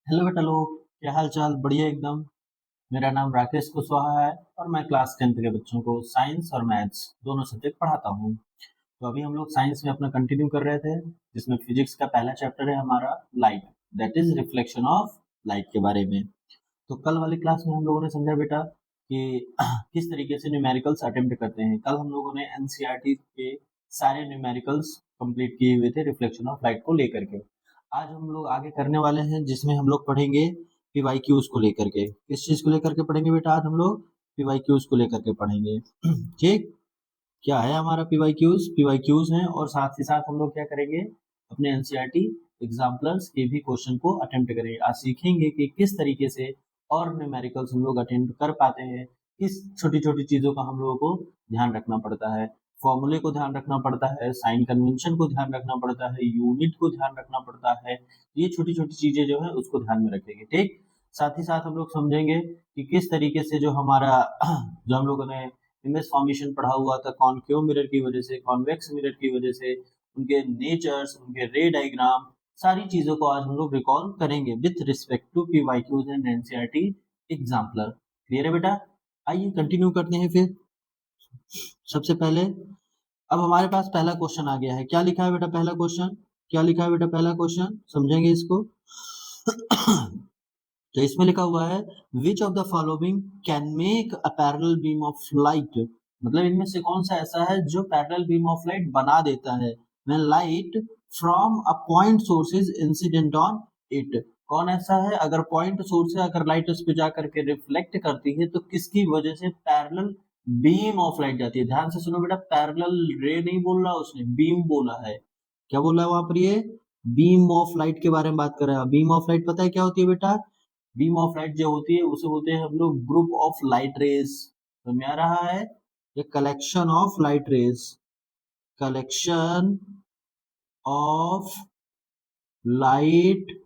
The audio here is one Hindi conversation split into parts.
हेलो बेटा लोग, क्या हाल चाल? बढ़िया एकदम। मेरा नाम राकेश कुशवाहा है और मैं क्लास 10th के बच्चों को साइंस और मैथ्स दोनों सब्जेक्ट पढ़ाता हूँ। तो अभी हम लोग साइंस में अपना कंटिन्यू कर रहे थे, जिसमें फिजिक्स का पहला चैप्टर है हमारा light, that is reflection of light के बारे में। तो कल वाली क्लास में हम लोगों ने समझा बेटा कि किस तरीके से न्यूमेरिकल्स अटेम्प्ट करते हैं। कल हम लोगों ने एनसीईआरटी के सारे न्यूमेरिकल्स कंप्लीट किए हुए थे रिफ्लेक्शन ऑफ लाइट को लेकर के। आज हम लोग आगे करने वाले हैं, जिसमें हम लोग पढ़ेंगे पीवाईक्यूज को लेकर के। किस चीज को लेकर के पढ़ेंगे बेटा? आज हम लोग पीवाईक्यूज को लेकर के पढ़ेंगे। ठीक, क्या है हमारा पीवाईक्यूज? पीवाईक्यूज हैं और साथ ही साथ हम लोग क्या करेंगे, अपने एनसीईआरटी एग्जाम्पलर्स के भी क्वेश्चन को अटेम्प्ट करेंगे। आज सीखेंगे कि किस तरीके से और न्यूमेरिकल्स हम लोग अटेम्प्ट कर पाते हैं, किस छोटी छोटी चीजों का हम लोगों को ध्यान रखना पड़ता है। फॉर्मूले को ध्यान रखना पड़ता है, साइन कन्वेंशन को ध्यान रखना पड़ता है, यूनिट को ध्यान रखना पड़ता है। ये छोटी छोटी चीजें जो है उसको ध्यान में रखेंगे। ठीक, साथ ही साथ हम लोग समझेंगे कि किस तरीके से जो हमारा जो हम लोगों ने इमेज फॉर्मेशन पढ़ा हुआ था, कॉनकेव मिरर की वजह से, कॉन्वेक्स मिरर की वजह से, उनके नेचर्स, उनके रे डायग्राम, सारी चीजों को आज हम लोग रिकॉल करेंगे with respect to PYQs and NCERT exemplar. Clear है बेटा? आइए कंटिन्यू करते हैं फिर। सबसे पहले अब हमारे पास पहला क्वेश्चन आ गया है। क्या लिखा है बेटा पहला क्वेश्चन? क्या लिखा है बेटा पहला क्वेश्चन? समझेंगे इसको। तो इसमें लिखा हुआ है which of the following can make a parallel beam of light. मतलब इनमें से कौन सा ऐसा है जो पैरेलल बीम ऑफ लाइट बना देता है when light from a point source is incident on it. कौन ऐसा है अगर पॉइंट सोर्स से अगर लाइट उस पे जा करके रिफ्लेक्ट करती है तो किसकी वजह से पैरेलल बीम ऑफ लाइट जाती है? ध्यान से सुनो बेटा, पैरेलल रे नहीं बोल रहा उसने, बीम बोला है। क्या बोला है वहां पर? ये बीम ऑफ लाइट के बारे में बात कर रहा है। बीम ऑफ लाइट पता है क्या होती है बेटा? बीम ऑफ लाइट जो होती है उसे बोलते हैं हम लोग ग्रुप ऑफ लाइट रेज। तो में आ रहा है ये collection of light rays, collection of light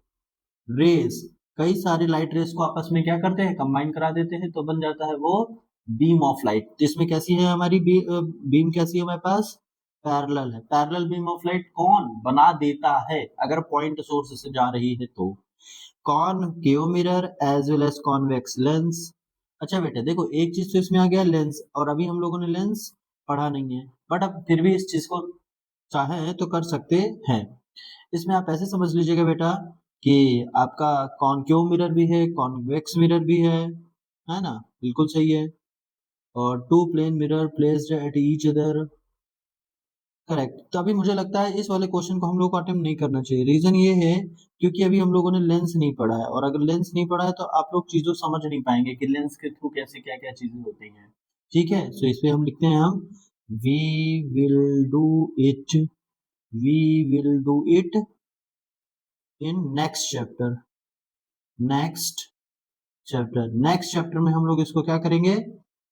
rays. कई सारे लाइट रेज को आपस में क्या करते हैं, कंबाइन करा देते हैं, तो बन जाता है वो बीम ऑफ लाइट। जिसमें कैसी है हमारी बीम कैसी है हमारे पास? पैरेलल है। पैरेलल बीम ऑफ लाइट कौन बना देता है अगर पॉइंट सोर्स से जा रही है तो? Concave mirror as well as convex lens. अच्छा बेटा देखो, एक चीज तो इसमें आ गया लेंस, और अभी हम लोगों ने लेंस पढ़ा नहीं है, बट अब फिर भी इस चीज को चाहे तो कर सकते हैं। इसमें आप ऐसे समझ लीजिएगा बेटा कि आपका कॉनकेव मिरर भी है, कॉन्वेक्स मिरर भी है ना? बिल्कुल सही है। और two plane mirror placed at each other, correct. तो अभी मुझे लगता है इस वाले क्वेश्चन को हम लोग को अटेम्प्ट नहीं करना चाहिए। रीजन ये है क्योंकि अभी हम लोगों ने लेंस नहीं पढ़ा है, और अगर लेंस नहीं पढ़ा है तो आप लोग चीजों समझ नहीं पाएंगे कि लेंस के थ्रू कैसे क्या क्या चीजें होती हैं। ठीक है, सो इस पे हम लिखते हैं हम we will do it, we will do it in next chapter. Next chapter, next chapter में हम लोग इसको क्या करेंगे,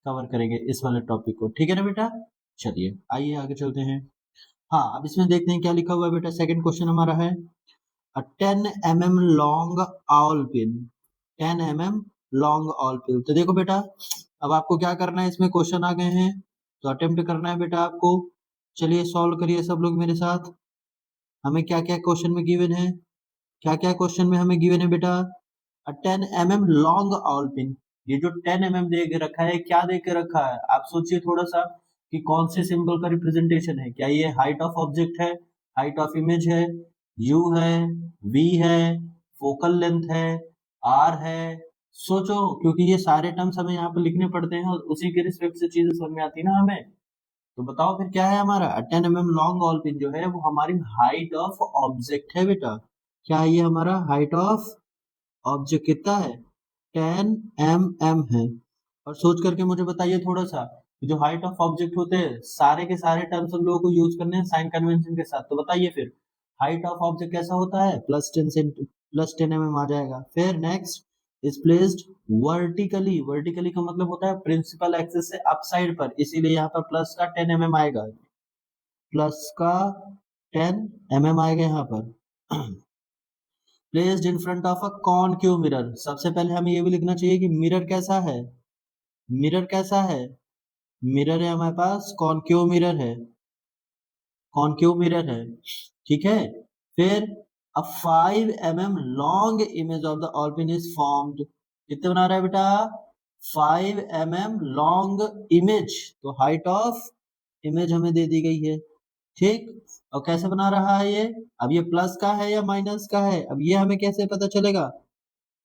कवर करेंगे इस वाले टॉपिक को। ठीक है ना बेटा? चलिए आइए आगे चलते हैं। हाँ, अब इसमें देखते हैं क्या लिखा हुआ है बेटा। सेकंड क्वेश्चन हमारा है a 10 mm long owl pin, 10 mm long owl pin। तो देखो बेटा, अब आपको क्या करना है, इसमें क्वेश्चन आ गए हैं तो अटेम्प्ट करना है बेटा आपको। चलिए सॉल्व करिए सब लोग मेरे साथ। हमें क्या क्या क्वेश्चन में गिवन है, क्या क्या क्वेश्चन में हमें गिवन है बेटा? 10 mm लॉन्ग ऑल पिन। ये जो 10 mm दे के रखा है, क्या दे के रखा है आप सोचिए थोड़ा सा, कि कौन से सिंबल का रिप्रेजेंटेशन है? क्या ये हाइट ऑफ ऑब्जेक्ट है, हाइट ऑफ इमेज है, यू है, वी है, फोकल लेंथ है, आर है? सोचो, क्योंकि ये सारे टर्म्स हमें यहाँ पे लिखने पड़ते हैं और उसी के रिस्पेक्ट से चीजें समझ में आती है ना हमें। तो बताओ फिर क्या है हमारा? 10 mm लॉन्ग ऑल पिन जो है वो हमारी हाइट ऑफ ऑब्जेक्ट है बेटा। क्या है ये हमारा? हाइट ऑफ ऑब्जेक्ट कितना है? 10 mm है। और सोच करके मुझे बताइए थोड़ा सा, जो हाइट ऑफ ऑब्जेक्ट होते हैं सारे के सारे टर्म्स हम लोगों को यूज करने हैं साइन कन्वेंशन के साथ। तो बताइए फिर हाइट ऑफ ऑब्जेक्ट कैसा होता है? +10 mm आ जाएगा। फिर next is placed vertically, vertically का मतलब होता है प्रिंसिपल एक्सिस से अप साइड पर, इसीलिए यहाँ पर प्लस का 10 mm आएगा, प्लस का 10 mm आएगा यहाँ पर। Placed in front of a concave mirror. सबसे पहले हमें ये भी लिखना चाहिए कि मिरर कैसा है, मिरर कैसा है? मिरर है हमारे पास, कॉनकेव मिरर है, कॉनकेव मिरर है। ठीक है, फिर A 5 mm long image of the Alpine is formed. कितने बना रहा है बेटा? 5 mm long image. तो height of image हमें दे दी गई है, ठीक। और कैसे बना रहा है ये? अब ये प्लस का है या माइनस का है? अब ये हमें कैसे पता चलेगा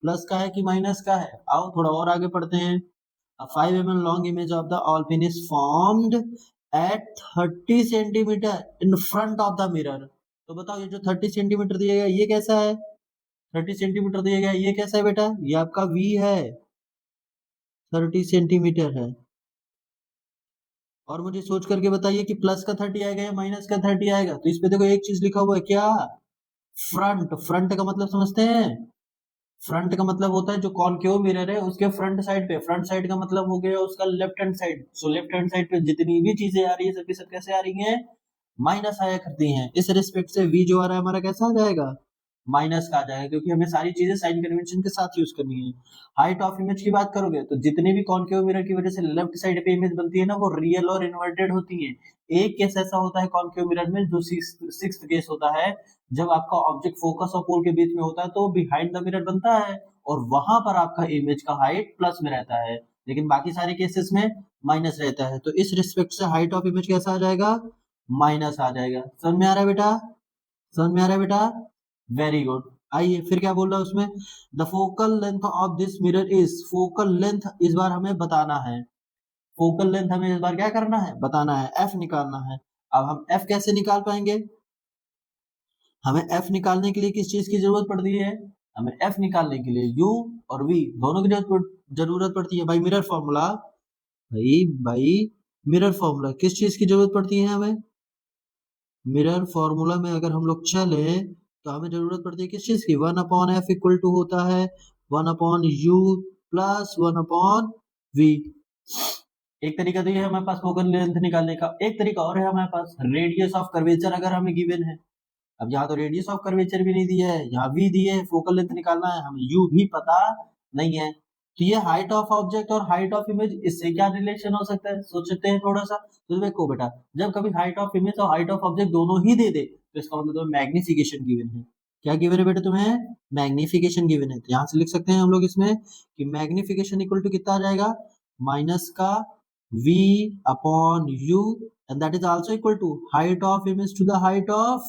प्लस का है कि माइनस का है? आओ थोड़ा और आगे पढ़ते हैं। A 5 mm long image of the Alpine is formed at 30 centimeter in front of the mirror. तो बताओ ये जो 30 सेंटीमीटर दिया गया ये कैसा है? 30 सेंटीमीटर दिया गया ये कैसा है बेटा? ये आपका V है, 30 सेंटीमीटर है। और मुझे सोच करके बताइए कि प्लस का 30 आएगा या माइनस का 30 आएगा? तो इस पे देखो एक चीज लिखा हुआ है क्या? फ्रंट। फ्रंट का मतलब समझते हैं? फ्रंट का मतलब होता है जो कॉनकेव मिरर है उसके फ्रंट साइड पे। फ्रंट साइड का मतलब हो गया उसका left hand side. So left hand side पे जितनी भी चीजें आ रही है सबकी सब कैसे आ रही हैं? माइनस आया करती हैं। इस रिस्पेक्ट से v जो आ रहा है हमारा कैसा आ जाएगा? माइनस का आ जाएगा, क्योंकि हमें सारी चीजें साइन कन्वेंशन के साथ यूज करनी है। हाइट ऑफ इमेज की बात करोगे तो जितने भी कॉनकेव मिरर की वजह से लेफ्ट साइड पे इमेज बनती है ना वो रियल और इन्वर्टेड होती है। एक केस ऐसा होता है कॉनकेव मिरर में जो सिक्स्थ केस होता है, जब आपका ऑब्जेक्ट फोकस और पोल के बीच में होता है तो बिहाइंड द मिरर बनता है और वहां पर आपका इमेज का हाइट प्लस में रहता है, लेकिन बाकी सारे केसेस में माइनस रहता है। तो इस रिस्पेक्ट से हाइट ऑफ इमेज कैसा आ जाएगा? माइनस आ जाएगा। समझ में आ रहा है बेटा? समझ में आ रहा है बेटा? Very good. आइए फिर क्या बोल रहा है उसमें? The focal length of this mirror is. Focal length इस बार हमें बताना है। फोकल लेंथ हमें इस बार क्या करना है? बताना है, एफ निकालना है। अब हम एफ कैसे निकाल पाएंगे? हमें एफ निकालने के लिए किस चीज की जरूरत पड़ती है? हमें एफ निकालने के लिए यू और वी दोनों की जरूरत पड़ती है। भाई मिरर फॉर्मूला, भाई मिरर फॉर्मूला किस चीज की जरूरत पड़ती है हमें? मिरर फॉर्मूला में अगर हम लोग चले तो हमें जरूरत पड़ती है किस चीज की? 1/f इक्वल टू होता है 1/u प्लस 1/v। एक तरीका तो ये है हमारे पास फोकल लेंथ निकालने का। एक तरीका और है हमारे पास रेडियस ऑफ कर्वेचर अगर हमें गिवन है। अब यहाँ तो रेडियस ऑफ कर्वेचर भी नहीं दिया है, यहाँ v दिए है, फोकल लेंथ निकालना है, हमें u भी पता नहीं है। तो ये हाइट ऑफ ऑब्जेक्ट और हाइट ऑफ इमेज इससे क्या रिलेशन हो सकता है? सोच सकते हैं थोड़ा सा। तो देखो बेटा, जब कभी हाइट ऑफ इमेज और हाइट ऑफ ऑब्जेक्ट दोनों ही दे दे तो इसका मतलब तुम्हें मैग्निफिकेशन गिवन है। क्या गिवन है बेटा तुम्हें? मैग्निफिकेशन गिवन है। तो यहाँ से लिख सकते हैं हम लोग इसमें कि मैग्निफिकेशन इक्वल टू कितना आ जाएगा? माइनस का v upon u and that is also equal to height of image to the height of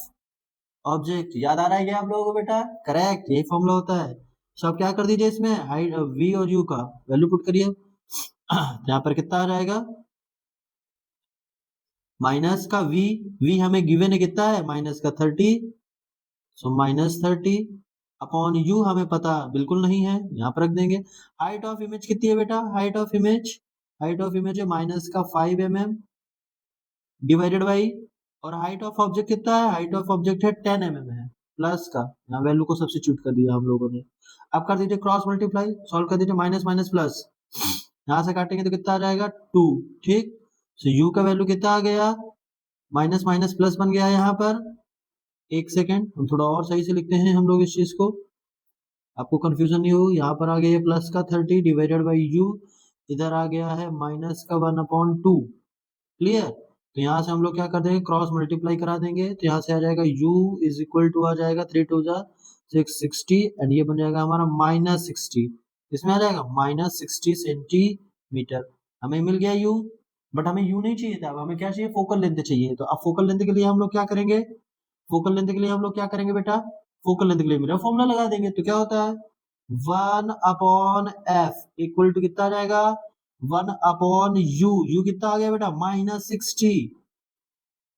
object. याद आ रहा है क्या आप लोगों को बेटा? करेक्ट, यही फॉर्मूला होता है। सो आप क्या कर दीजिए इसमें हाइट v और u का वैल्यू पुट करिए। यहाँ पर कितना आ जाएगा? माइनस का v हमें गिवन है कितना है? माइनस का 30। सो -30 अपॉन u हमें पता बिल्कुल नहीं है, यहाँ पर रख देंगे। हाइट ऑफ इमेज कितनी है बेटा? हाइट ऑफ इमेज है माइनस का 5 mm डिवाइडेड बाई, और हाइट ऑफ ऑब्जेक्ट कितना है? हाइट ऑफ ऑब्जेक्ट है 10 mm है, प्लस का यहाँ वैल्यू को सब्स्टिट्यूट कर दिया हम लोगों ने। अब कर दीजिए क्रॉस मल्टीप्लाई, सॉल्व कर दीजिए माइनस माइनस प्लस, यहाँ से काटेंगे तो कितना आ जाएगा? 2। ठीक, सो u का वैल्यू कितना आ गया? माइनस माइनस प्लस बन गया यहाँ पर। एक सेकेंड हम थोड़ा और सही से लिखते हैं हम लोग इस चीज को, आपको कंफ्यूजन नहीं हो। यहाँ पर आ गया प्लस का 30 डिवाइडेड बाई u, इधर आ गया है माइनस का 1/2। क्लियर? तो यहाँ से हम लोग क्या कर देंगे? क्रॉस मल्टीप्लाई करा देंगे, तो यहाँ से आ जाएगा u इज इक्वल टू आ जाएगा 3 2 660 एंड ये बन जाएगा हमारा -60। इसमें आ जाएगा -60 सेंटीमीटर। हमें मिल गया u, बट हमें u नहीं चाहिए था, अब हमें क्या चाहिए? फोकल लेंथ चाहिए। तो अब फोकल लेंथ के लिए हम लोग क्या करेंगे? फोकल लेंथ के लिए हम लोग क्या करेंगे बेटा? फोकल लेंथ के लिए मेरा फॉर्मूला लगा देंगे। तो क्या होता है? 1/f इक्वल टू कितना आ जाएगा? 1/u। u कितना आ गया बेटा? -60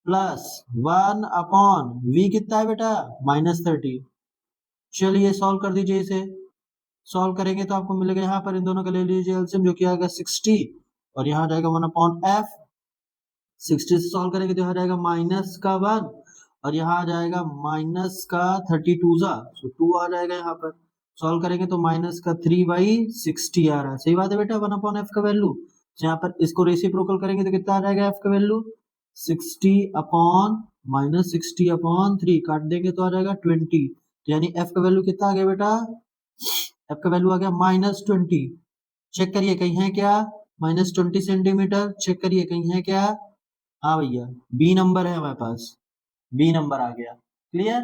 प्लस 1/v कितना है बेटा? -30। चलिए सॉल्व कर दीजिए इसे। सॉल्व करेंगे तो आपको मिलेगा यहाँ पर इन दोनों का ले लीजिए एलसीएम, जो कि आएगा 60 और यहाँ जाएगा 1/f। 60 से सॉल्व करेंगे तो यहाँ जाएगा माइनस का 1 और यहाँ आ जाएगा माइनस का 32 सो 2 आ जाएगा यहाँ पर। सॉल्व करेंगे तो माइनस का 3/60 आ रहा है। सही बात है बेटा, 1/f का वैल्यू। यहाँ पर इसको रेसिप्रोकल करेंगे तो कितना आ जाएगा f का वैल्यू? 60 अपॉन -60/3 काट देंगे तो आ जाएगा 20। तो यानी f का वैल्यू कितना आ गया बेटा? f का वैल्यू आ गया -20। चेक करिए कहीं है क्या? -20 सेंटीमीटर। चेक करिए कहीं है क्या? हाँ भैया, बी नंबर है हमारे पास, बी नंबर आ गया। क्लियर?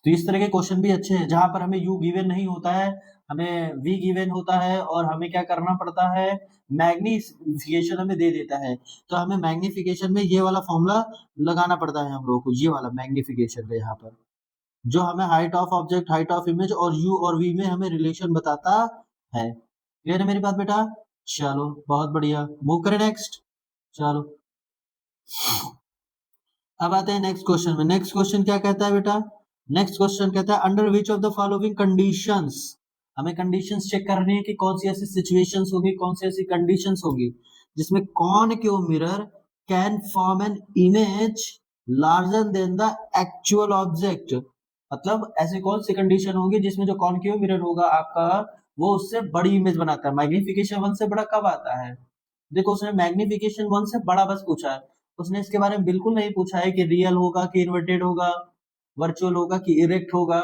तो इस तरह के क्वेश्चन भी अच्छे हैं जहां पर हमें u गिवन नहीं होता है, हमें v गिवन होता है और हमें क्या करना पड़ता है, मैग्निफिकेशन हमें दे देता है। तो हमें मैग्निफिकेशन में ये वाला फॉर्मूला लगाना पड़ता है हम लोगों को, ये वाला मैग्निफिकेशन का यहाँ पर, जो हमें height of object, height of image और u और v में हमें रिलेशन बताता है। क्लियर है मेरी बात बेटा? चलो बहुत बढ़िया, मूव करें नेक्स्ट। चलो अब आते हैं नेक्स्ट क्वेश्चन में। नेक्स्ट क्वेश्चन क्या कहता है बेटा? नेक्स्ट क्वेश्चन कहता है under which of the following conditions, हमें कंडीशंस चेक करनी है कि कौन सी ऐसी सिचुएशंस होगी, कौन सी ऐसी कंडीशंस होगी जिसमें concave mirror can form an image larger than the actual object. मतलब ऐसी कौन सी कंडीशन होगी जिसमें जो कॉनकेव मिरर होगा आपका वो उससे बड़ी इमेज बनाता है। मैग्निफिकेशन 1 से बड़ा कब आता है? देखो उसने मैग्निफिकेशन 1 से बड़ा बस पूछा है, उसने इसके बारे में बिल्कुल नहीं पूछा है कि रियल होगा कि इन्वर्टेड होगा, वर्चुअल होगा कि इरेक्ट होगा।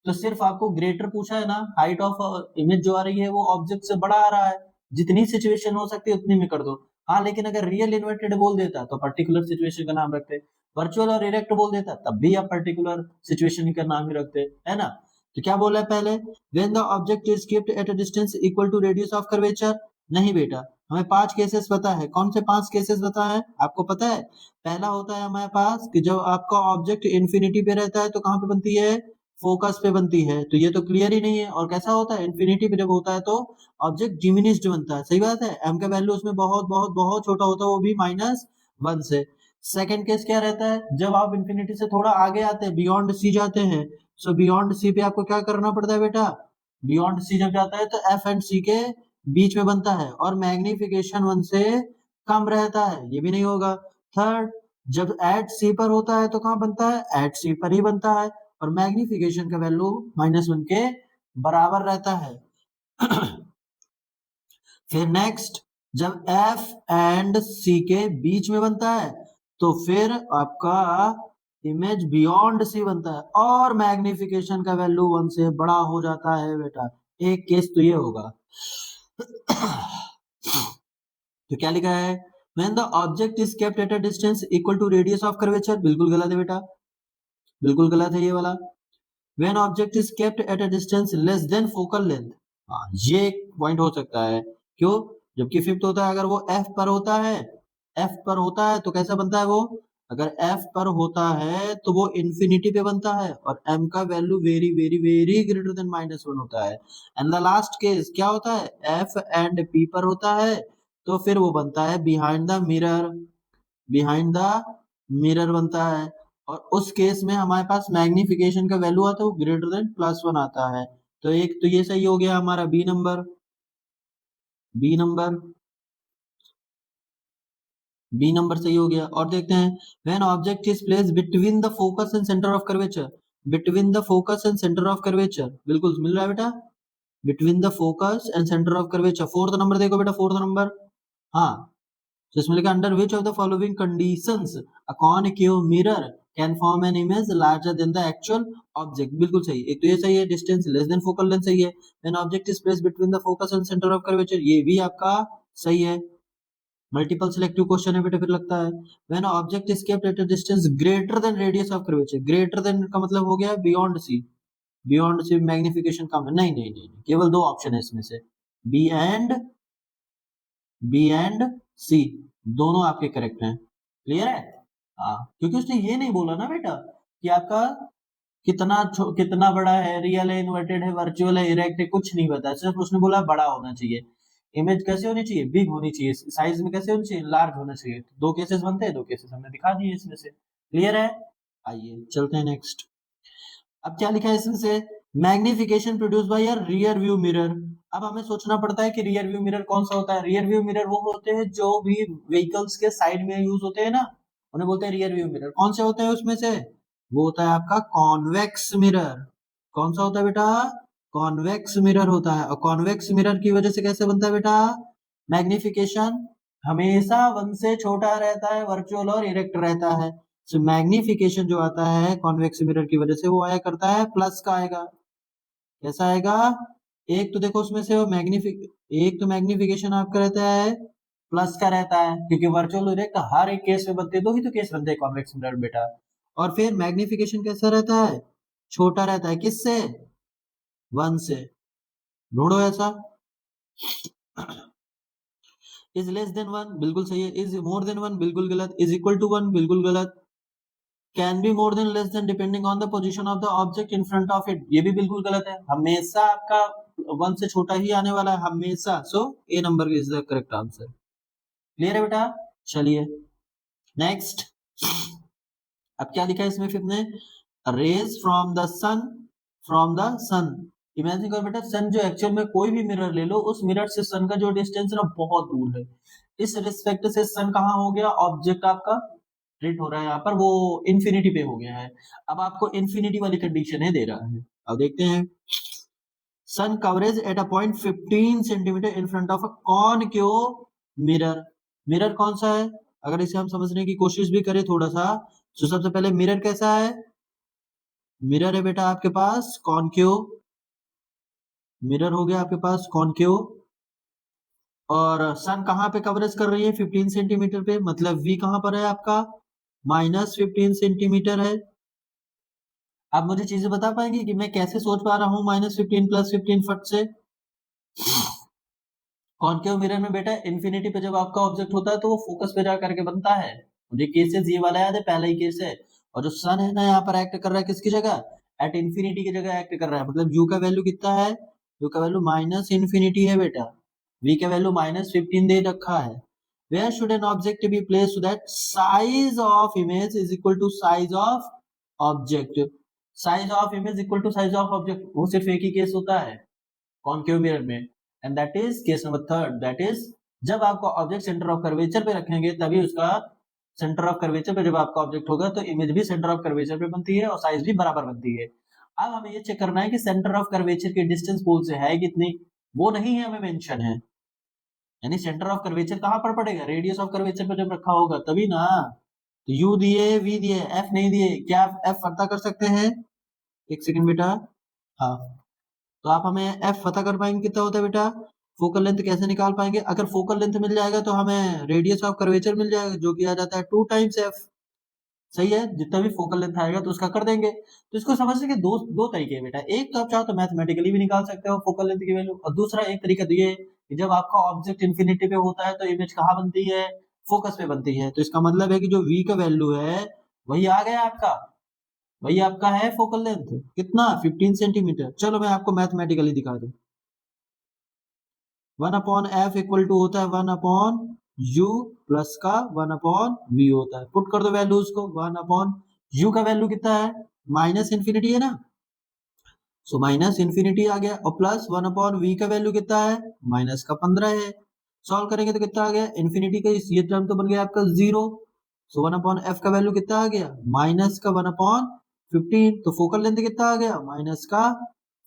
तो सिर्फ आपको ग्रेटर पूछा है ना, हाइट ऑफ इमेज जो आ रही है वो ऑब्जेक्ट से बड़ा आ रहा है, जितनी सिचुएशन हो सकती है उतनी में कर दो। हाँ लेकिन अगर रियल इन्वर्टेड बोल देता तो पर्टिकुलर सिचुएशन का नाम रखते, वर्चुअल और इरेक्ट बोल देता तब भी आप पर्टिकुलर सिचुएशन का नाम ही रखते, है ना। तो क्या बोला है पहले, when the object is kept at a distance equal to radius of curvature. नहीं बेटा, हमें 5 केसेस पता है। कौन से 5 केसेस पता है आपको पता है? पहला होता है हमारे पास कि जब आपका ऑब्जेक्ट इन्फिनिटी पे रहता है तो कहां पे बनती है, फोकस पे बनती है। तो ये तो क्लियर ही नहीं है। और कैसा होता है, इन्फिनिटी पे जब होता है तो ऑब्जेक्ट डिमिनिश्ड बनता है। सही बात है, एम का वैल्यू उसमें बहुत बहुत बहुत छोटा होता है, वो भी -1 से। सेकंड केस क्या रहता है, जब आप इन्फिनिटी से थोड़ा आगे आते हैं, बियॉन्ड सी जाते हैं। सो बियॉन्ड सी पे आपको क्या करना पड़ता है बेटा, बियॉन्ड सी जब जाता है तो एफ एंड सी के बीच में बनता है और मैग्निफिकेशन 1 से कम रहता है, ये भी नहीं होगा। थर्ड, जब एट सी पर होता है तो कहां बनता है, एट सी पर ही बनता है और मैग्निफिकेशन का वैल्यू -1 के बराबर रहता है। फिर नेक्स्ट, जब एफ एंड सी के बीच में बनता है तो फिर आपका इमेज बियॉन्ड सी बनता है और मैग्निफिकेशन का वैल्यू 1 से बड़ा हो जाता है बेटा। एक केस तो ये होगा। तो क्या लिखा है, when the object is kept at a distance equal to radius of curvature, बिल्कुल गलत है बेटा, बिल्कुल गलत है ये वाला। when object is kept at a distance less than focal length, हाँ ये एक पॉइंट हो सकता है। क्यों? जबकि फिफ्थ होता है, अगर वो एफ पर होता है, एफ पर होता है तो कैसा बनता है वो, अगर एफ पर होता है तो वो इन्फिनिटी पे बनता है और एम का value very very very greater than -1 होता है। एंड द लास्ट केस क्या होता है, एफ एंड पी पर होता है तो फिर वो बनता है behind the mirror, behind the mirror बनता है। और उस केस में हमारे पास मैग्निफिकेशन का वैल्यू आता है वो ग्रेटर देन +1 आता है। तो एक तो ये सही हो गया हमारा B number, B number, B number सही हो गया। और देखते हैं, when object is placed between the focus and centre of curvature, between the focus and centre of curvature, बिल्कुल मिल रहा है बेटा, between the focus and centre of curvature. Fourth number देखो बेटा, फोर्थ नंबर, हाँ, तो इसमें लिखा under which of the following conditions a concave mirror can form an image larger than the actual object. बिल्कुल सही, एक तो ये सही है, distance less than focal length सही है, when object is placed between the focus and centre of curvature ये भी आपका सही है। मल्टीपल सिलेक्टिव क्वेश्चन है बेटा, फिर लगता है when object is kept at a distance greater than radius of curvature, greater than का मतलब हो गया beyond C, beyond C magnification कम है, नहीं नहीं नहीं, केवल 2 ऑप्शन है इसमें से, बी एंड, बी एंड सी दोनों आपके करेक्ट हैं। क्लियर है? हाँ, क्योंकि उसने ये नहीं बोला ना बेटा कि आपका कितना बड़ा है, रियल है, इन्वर्टेड है, वर्चुअल है, इरेक्ट है, कुछ नहीं बताया, सिर्फ उसने बोला बड़ा होना चाहिए। इमेज कैसे होनी चाहिए, बिग होनी चाहिए, साइज में कैसे होनी चाहिए, लार्ज होना चाहिए। 2 केसेस बनते हैं, 2 केसेस हमने दिखा दिए इसमें से। क्लियर है? आइए चलते हैं नेक्स्ट। अब क्या लिखा है इसमें से, magnification produce by a rear view mirror. अब हमें सोचना पड़ता है कि रियर व्यू मिरर कौन सा होता है। रियर व्यू मिरर वो होते हैं जो भी व्हीकल्स के साइड में यूज होते हैं ना, उन्हें बोलते हैं रियर व्यू मिरर। कौन से होते हैं उसमें से, वो होता है आपका कॉन्वेक्स मिरर। कौन सा होता है बेटा, कॉन्वेक्स मिरर होता है। और कॉन्वेक्स मिरर की वजह से कैसे बनता है बेटा, मैग्निफिकेशन हमेशा 1 से छोटा रहता है, वर्चुअल और इरेक्ट रहता है। सो मैग्निफिकेशन जो आता है कॉन्वेक्स मिरर की वजह से वो आया करता है प्लस का आएगा। कैसा आएगा, एक तो देखो उसमें से एक तो मैग्निफिकेशन आपका रहता है प्लस का रहता है, क्योंकि वर्चुअल इरेक्ट हर एक केस में बनते हैं, 2 ही तो केस बनते हैं कॉन्वेक्स मिरर बेटा। और फिर मैग्निफिकेशन कैसा रहता है, छोटा रहता है किससे? 1 से। ढूंढो ऐसा। इज लेस देन 1 बिल्कुल सही है, इज मोर देन 1 बिल्कुल गलत, इज इक्वल टू 1 बिल्कुल गलत, can be more than less than depending on the position of the object in front of it, ये भी बिल्कुल गलत है, हमेशा आपका 1 से छोटा ही आने वाला है हमेशा। So A number is the correct answer. Clear है बेटा? चलिए नेक्स्ट। अब क्या लिखा है इसमें फिर ने, rays from the sun, from the sun. Imagine करो बेटा, सन जो एक्चुअल में कोई भी मिरर ले लो, उस मिरर से सन का जो डिस्टेंस है ना बहुत दूर है, इस रिस्पेक्ट से सन कहाँ हो गया, ऑब्जेक्ट आपका ट्रीट हो रहा है यहाँ पर, वो इंफिनिटी पे हो गया है। अब आपको इंफिनिटी वाली कंडीशन है दे रहा है। अब देखते हैं, sun coverage at a point 15 centimetre in front of a concave mirror. Mirror कौन सा है, अगर इसे हम समझने की कोशिश भी करें थोड़ा सा, तो सबसे पहले मिरर कैसा है, मिरर है बेटा आपके पास कॉनकेव, मिरर हो गया आपके पास कॉनकेव, और सन कहाँ पे कवरेज कर रही है 15 सेंटीमीटर पे, मतलब v कहाँ पर है आपका -15 सेंटीमीटर है। आप मुझे चीजें बता पाएंगे कि मैं कैसे सोच पा रहा हूँ -15 +15 फट से? कॉनकेव मिरर में बेटा इन्फिनिटी पे जब आपका ऑब्जेक्ट होता है तो वो फोकस पे जा करके बनता है, मुझे केसेस ये वाला याद है, पहला ही केस है। और जो सन है ना यहाँ पर एक्ट कर रहा है किसकी जगह, एट इन्फिनिटी की जगह एक्ट कर रहा है, मतलब यू का वैल्यू कितना है, यू का वैल्यू -इन्फिनिटी है बेटा, v का वैल्यू -15 दे रखा है। Where should an object be placed so that size of image is equal to size of object? Size of image equal to size of object, वो सिर्फ एक ही केस होता है कॉनकेव मिरर में, and that is case number third, that is जब आपको ऑब्जेक्ट सेंटर ऑफ कर्वेचर पे रखेंगे तभी उसका सेंटर ऑफ कर्वेचर पे जब आपका ऑब्जेक्ट होगा तो इमेज भी सेंटर ऑफ कर्वेचर पे बनती है और साइज भी बराबर बनती है। अब हमें ये चेक करना है कि सेंटर ऑफ कर्वेचर की डिस्टेंस पोल से है कितनी, वो नहीं है हमें मेंशन है, यानी सेंटर ऑफ कर्वेचर कहां पर पड़ेगा, रेडियस ऑफ कर्वेचर पर जब रखा होगा तभी ना। तो यू दिए, वी दिए, एफ नहीं दिए, क्या एफ पता कर सकते हैं? एक सेकंड बेटा, हाँ, तो आप हमें एफ पता कर पाएंगे कितना होता है बेटा, फोकल लेंथ कैसे निकाल पाएंगे, अगर फोकल लेंथ मिल जाएगा तो हमें रेडियस ऑफ कर्वेचर मिल जाएगा जो कि आ जाता है 2 टाइम्स एफ। सही है, जितना भी फोकल लेंथ आएगा तो उसका कर देंगे। तो इसको समझने के दो दो तरीके हैं बेटा, एक तो आप चाहो तो मैथमेटिकली भी निकाल सकते हो फोकल लेंथ की वैल्यू, और दूसरा एक तरीका तो ये कि जब आपका ऑब्जेक्ट इन्फिनिटी पे होता है तो इमेज कहाँ बनती है, फोकस पे बनती है, तो इसका मतलब है कि जो v का वैल्यू है वही आ गया आपका, वही आपका है फोकल लेंथ कितना 15 सेंटीमीटर। चलो मैं आपको मैथमेटिकली दिखा दूं, 1/f इक्वल टू होता है 1/u प्लस का 1/v होता है, पुट कर दो वैल्यूज को, 1/u का वैल्यू कितना है, -इन्फिनिटी है ना, सो -इन्फिनिटी आ गया, और प्लस 1/v का वैल्यू कितना है, -15 है। सॉल्व करेंगे तो कितना आ गया, इन्फिनिटी का ये टर्म तो बन गया आपका 0, सो 1/f का वैल्यू कितना आ गया, -1/15, तो फोकल लेंथ कितना आ गया,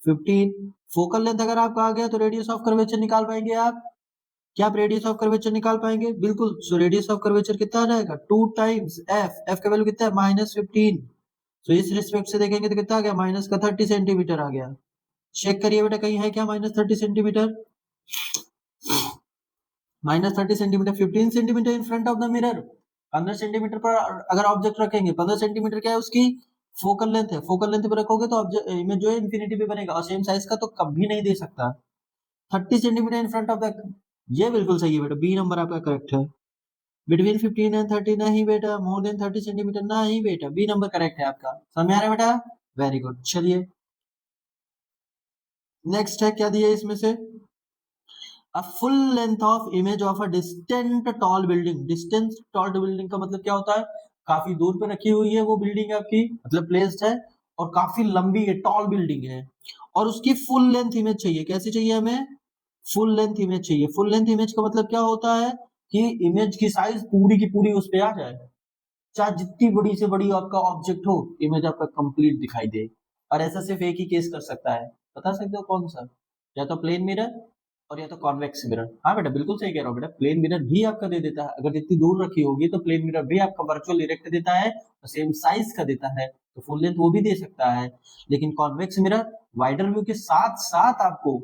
-15। फोकल लेंथ अगर आपका आ गया तो रेडियस ऑफ कर्वेचर निकाल पाएंगे आप, क्या आप रेडियस ऑफ कर्वेचर निकाल पाएंगे, बिल्कुल। सो रेडियस ऑफ कर्वेचर कितना आ जाएगा, 2 टाइम्स एफ, एफ का वैल्यू कितना है -15, सो इस रिस्पेक्ट से देखेंगे तो कितना आ गया, माइनस का 30 सेंटीमीटर आ गया। चेक करिए बेटा कहीं है क्या -30 centimetre, -30 centimetre, 15 centimetre in front of the mirror, 15 centimetre पर अगर ऑब्जेक्ट रखेंगे, 15 सेंटीमीटर क्या है उसकी फोकल लेंथ है, फोकल लेंथ पे रखोगे तो इमेज जो है इंफिनिटी पे बनेगा, और सेम साइज का तो कभी नहीं दे सकता। 30 centimetre in front of the, ये बिल्कुल सही है बेटा, बी नंबर आपका करेक्ट है। बिटवीन 15 एंड 30 नहीं बेटा, मोर देन 30 सेंटीमीटर नहीं बेटा, बी नंबर करेक्ट है आपका, समझ आ रहा है बेटा, वेरी गुड। चलिए नेक्स्ट है, क्या दिया है इसमें से, a full length of image of a distant tall building. Distant tall building का मतलब क्या होता है, काफी दूर पे रखी हुई है वो बिल्डिंग आपकी, मतलब प्लेस्ड है, और काफी लंबी है, टॉल बिल्डिंग है, और उसकी फुल लेंथ इमेज चाहिए, कैसी चाहिए हमें, फुल लेंथ इमेज चाहिए। फुल लेंथ इमेज का मतलब क्या होता है कि इमेज की साइज पूरी की पूरी उस पे आ जाए, चाहे जितनी बड़ी से बड़ी आपका ऑब्जेक्ट हो, इमेज आपका कंप्लीट दिखाई दे। और ऐसा सिर्फ एक ही केस कर सकता है, बता सकते हो कौन सा, या तो प्लेन मिरर और या तो कॉन्वेक्स मिरर। हाँ बेटा बिल्कुल सही कह रहा हूँ बेटा, प्लेन मिरर भी आपका दे देता है, अगर जितनी दूर रखी होगी तो प्लेन मिरर भी आपका वर्चुअल इरेक्ट देता है और सेम साइज का देता है, तो फुल लेंथ वो भी दे सकता है। लेकिन कॉन्वेक्स मिरर वाइडर व्यू के साथ साथ आपको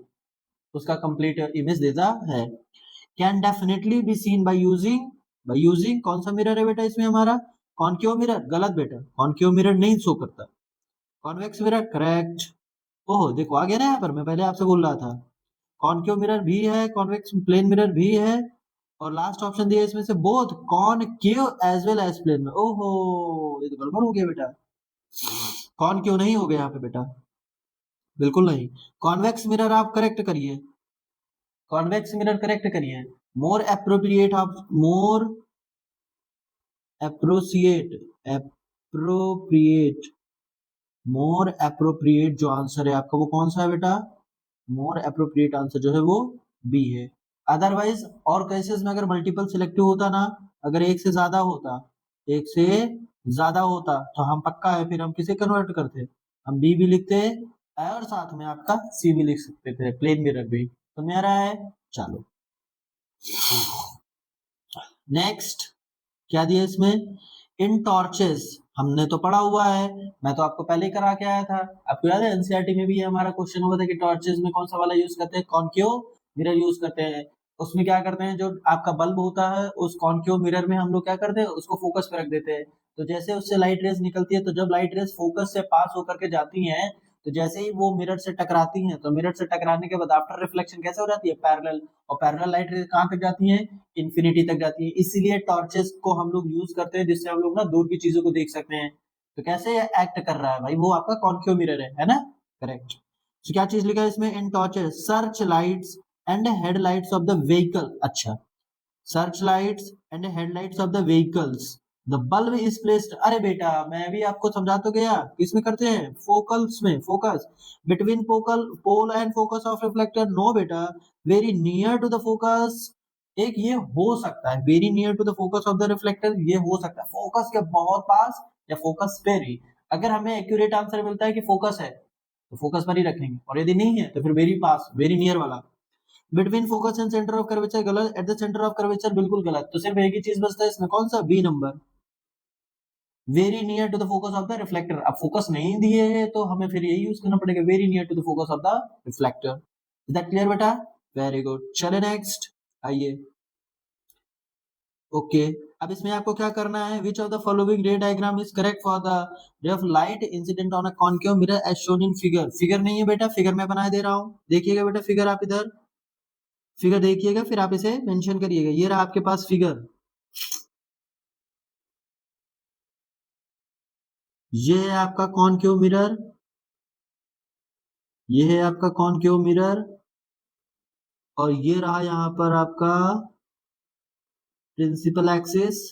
उसका कंप्लीट इमेज देता है। Can definitely be seen by using कौन सा मिरर है बेटा इसमें हमारा, कॉनकेव मिरर, गलत बेटा, कॉनकेव मिरर नहीं शो करता, कॉन्वेक्स मिरर करेक्ट। ओहो देखो आ गया ना, यहाँ पर मैं पहले आपसे बोल रहा था कॉनकेव मिरर भी है, कॉन्वेक्स प्लेन मिरर भी है, और लास्ट ऑप्शन दिया इसमें से both concave as well as plane में। ओहो ये तो गड़बड़ हो गया बेटा, कॉनकेव नहीं हो गया यहाँ पे बेटा, बिल्कुल नहीं। कॉन्वेक्स मिरर आप करेक्ट करिए, कॉन्वेक्स मिरर करेक्ट करिए। More appropriate of more appropriate appropriate more appropriate जो आंसर है आपका वो कौन सा है बेटा, मोर एप्रोप्रिएट आंसर जो है वो बी है। अदरवाइज और केसेस में अगर मल्टीपल सिलेक्टिव होता ना, अगर एक से ज्यादा होता, एक से ज्यादा होता तो हम पक्का है फिर हम किसे कन्वर्ट करते, हम बी भी लिखते और साथ में आपका सी भी लिख सकते थे, प्लेन मिरर भी। तो मेरा है, चलो नेक्स्ट क्या दिया इसमें, इन टॉर्चेस हमने तो पढ़ा हुआ है, मैं तो आपको पहले ही करा के आया था, आपको याद है एनसीईआरटी में भी हमारा क्वेश्चन हुआ था कि टॉर्चेस में कौन सा वाला यूज करते हैं, कॉनकेव मिरर यूज करते हैं। उसमें क्या करते हैं, जो आपका बल्ब होता है उस कॉनकेव मिरर में हम लोग क्या करते हैं, उसको फोकस पे रख देते हैं। तो जैसे उससे लाइट रेज निकलती है, तो जब लाइट रेज फोकस से पास होकर के जाती हैं, तो जैसे ही वो मिरर से टकराती हैं, तो मिरर से टकराने के बाद आफ्टर रिफ्लेक्शन कैसे हो जाती है, पैरेलल, और पैरेलल लाइट रेज कहाँ तक जाती है, इंफिनिटी तक जाती है। इसीलिए टॉर्चेस को हम लोग यूज करते हैं जिससे हम लोग ना दूर की चीजों को देख सकते हैं। तो कैसे एक्ट कर रहा है भाई, वो आपका कॉनकेव मिरर है ना, करेक्ट। तो क्या चीज लिखा है इसमें, in torches search lights and headlights of the vehicle, अच्छा search lights and headlights of the vehicles the bulb is placed, अरे बेटा मैं भी आपको समझा तो गया, किसमें करते हैं, फोकल्स में, focus between focal pole and focus of reflector, no बेटा, very near to the focus, एक ये हो सकता है very near to the focus of the reflector, ये हो सकता है फोकस के बहुत पास या फोकस पे ही। अगर हमें एक्यूरेट आंसर मिलता है कि फोकस है तो फोकस पर ही रखेंगे, और यदि नहीं है तो फिर वेरी पास, वेरी नियर वाला। Between focus and centre of curvature गलत, at the centre of curvature बिल्कुल गलत, तो सिर्फ एक ही चीज बचता है इसमें, कौन सा, B number, very near to the focus of the reflector. अब फोकस नहीं दिए है तो हमें फिर यही यूज करना पड़ेगा, very near to the focus of the reflector. Is that clear बेटा, वेरी गुड, चले नेक्स्ट आइए। ओके अब इसमें आपको क्या करना है, which of the following ray diagram is correct for the ray of light incident on a concave mirror as shown in figure, figure नहीं है बेटा, फिगर मैं बना दे रहा हूं, देखिएगा बेटा फिगर, आप इधर फिगर देखिएगा फिर आप इसे मेंशन करिएगा, ये रहा आपके पास फिगर, ये है आपका कॉनकेव मिरर, ये है आपका कॉनकेव मिरर, और ये रहा यहाँ पर आपका प्रिंसिपल एक्सिस,